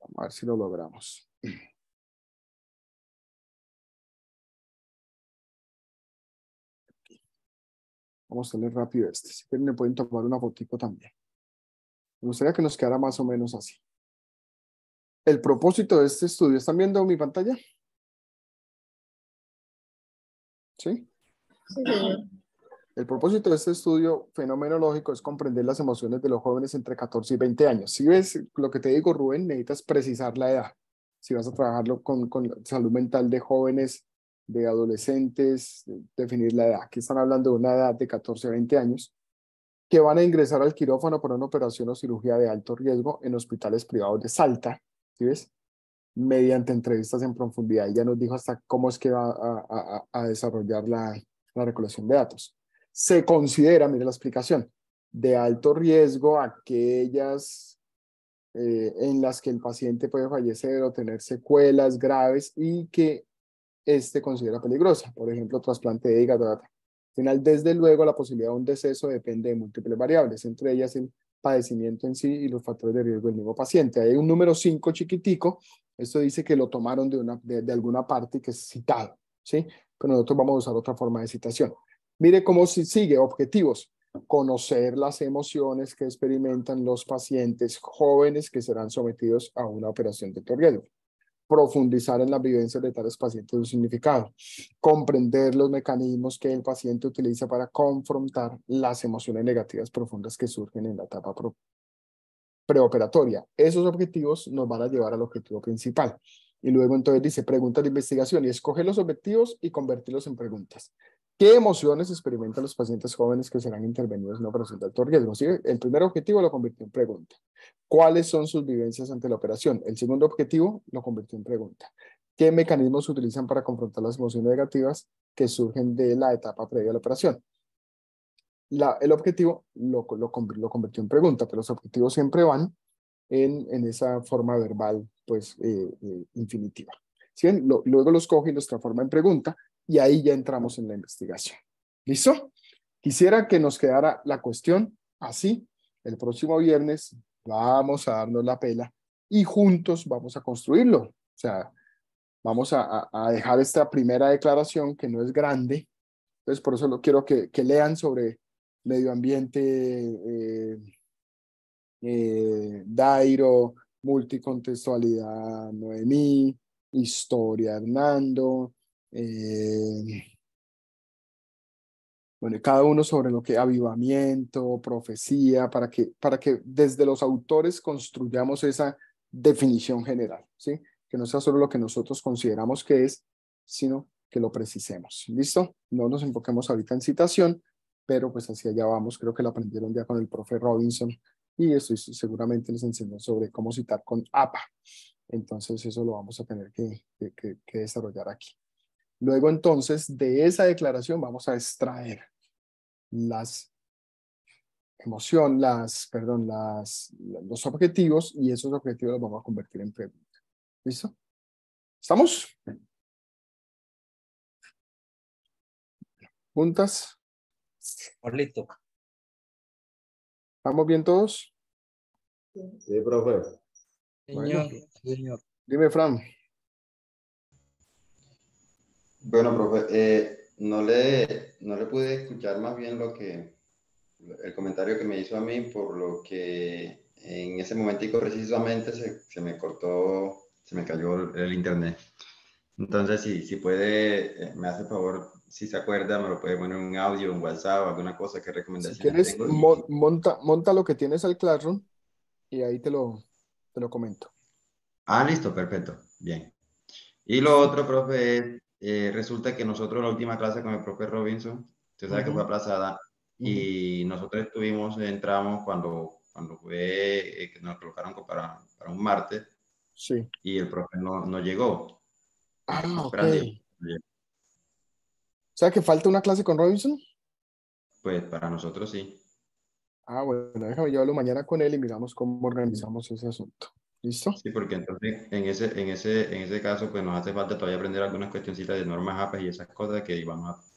Vamos a ver si lo logramos. Vamos a hacerle rápido este. Si quieren me pueden tomar una fotico también. Me gustaría que nos quedara más o menos así. El propósito de este estudio, ¿están viendo mi pantalla? ¿Sí? Sí. El propósito de este estudio fenomenológico es comprender las emociones de los jóvenes entre 14 y 20 años. Si ves lo que te digo, Rubén, necesitas precisar la edad. Si vas a trabajarlo con salud mental de jóvenes, de adolescentes, definir la edad. Aquí están hablando de una edad de 14 a 20 años, que van a ingresar al quirófano para una operación o cirugía de alto riesgo en hospitales privados de Salta, ¿sí ves? Mediante entrevistas en profundidad. Y ya nos dijo hasta cómo es que va a desarrollar la recolección de datos. Se considera, mire la explicación, de alto riesgo aquellas en las que el paciente puede fallecer o tener secuelas graves y que considera peligrosa, por ejemplo, trasplante de hígado. Al final, desde luego, la posibilidad de un deceso depende de múltiples variables, entre ellas el padecimiento en sí y los factores de riesgo del mismo paciente. Hay un número 5 chiquitico, esto dice que lo tomaron de alguna parte que es citado, ¿sí? Pero nosotros vamos a usar otra forma de citación. Mire cómo sigue, objetivos. Conocer las emociones que experimentan los pacientes jóvenes que serán sometidos a una operación de alto riesgo. Profundizar en las vivencias de tales pacientes de su significado. Comprender los mecanismos que el paciente utiliza para confrontar las emociones negativas profundas que surgen en la etapa preoperatoria. Esos objetivos nos van a llevar al objetivo principal. Y luego entonces dice preguntas de investigación y escoger los objetivos y convertirlos en preguntas. ¿Qué emociones experimentan los pacientes jóvenes que serán intervenidos en una operación de alto riesgo? ¿Sí? El primer objetivo lo convirtió en pregunta. ¿Cuáles son sus vivencias ante la operación? El segundo objetivo lo convirtió en pregunta. ¿Qué mecanismos se utilizan para confrontar las emociones negativas que surgen de la etapa previa a la operación? El objetivo lo convirtió en pregunta, pero los objetivos siempre van en esa forma verbal, pues, infinitiva. ¿Sí? Luego los coge y los transforma en pregunta y ahí ya entramos en la investigación. ¿Listo? Quisiera que nos quedara la cuestión así. El próximo viernes vamos a darnos la pela y juntos vamos a construirlo. O sea, vamos a dejar esta primera declaración que no es grande. Entonces, por eso lo quiero que lean sobre medio ambiente, Dairo, multicontextualidad, Noemí, historia, Hernando, bueno, cada uno sobre lo que avivamiento, profecía, para que desde los autores construyamos esa definición general, ¿sí? Que no sea solo lo que nosotros consideramos que es, sino que lo precisemos. ¿Listo? No nos enfoquemos ahorita en citación, pero pues hacia allá vamos. Creo que lo aprendieron ya con el profe Robinson y seguramente les enseñó sobre cómo citar con APA. Entonces eso lo vamos a tener que desarrollar aquí. Luego entonces de esa declaración vamos a extraer los objetivos y esos objetivos los vamos a convertir en preguntas. ¿Listo? ¿Estamos? ¿Juntas? Listo. ¿Estamos bien todos? Sí, profe. Bueno, dime, Fran. Bueno, profe, no le pude escuchar más bien el comentario que me hizo a mí, por lo que en ese momentico precisamente se me cortó, se me cayó el internet. Entonces, si puede, me hace favor, si se acuerda, me lo puede poner en un audio, en WhatsApp, alguna cosa, qué recomendaciones Si quieres, tengo. monta lo que tienes al Classroom y ahí te lo comento. Ah, listo, perfecto, bien. Y lo otro, profe, es, resulta que nosotros la última clase con el profe Robinson, usted sabe que fue aplazada, y nosotros entramos cuando fue que nos colocaron para un martes, sí, y el profe no llegó. Ah, ok. O sea que falta una clase con Robinson. Pues para nosotros sí. Ah, bueno, déjame llevarlo mañana con él y miramos cómo organizamos ese asunto. ¿Listo? Sí, porque entonces en ese caso pues nos hace falta todavía aprender algunas cuestioncitas de normas APA y esas cosas que íbamos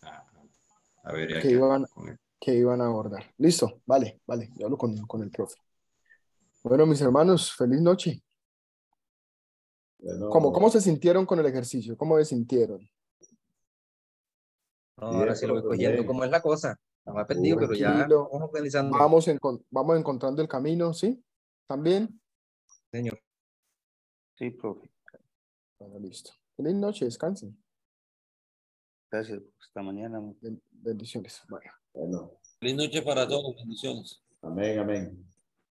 a ver que iban, con él. que iban a abordar. Listo, vale, vale, yo hablo con el profe. Bueno, mis hermanos, feliz noche. Bueno, ¿Cómo se sintieron con el ejercicio? ¿Cómo se sintieron? No, ahora sí lo voy cogiendo bien. cómo es la cosa. Estaba perdido, pero ya Tranquilo. vamos organizando. Vamos encontrando el camino, ¿sí? ¿También? Señor. Sí, profe. Bueno, listo. Feliz noche, descansen. Gracias. Hasta mañana. Bendiciones. Bueno. Bueno, Feliz noche para todos. Bendiciones. amén, amén.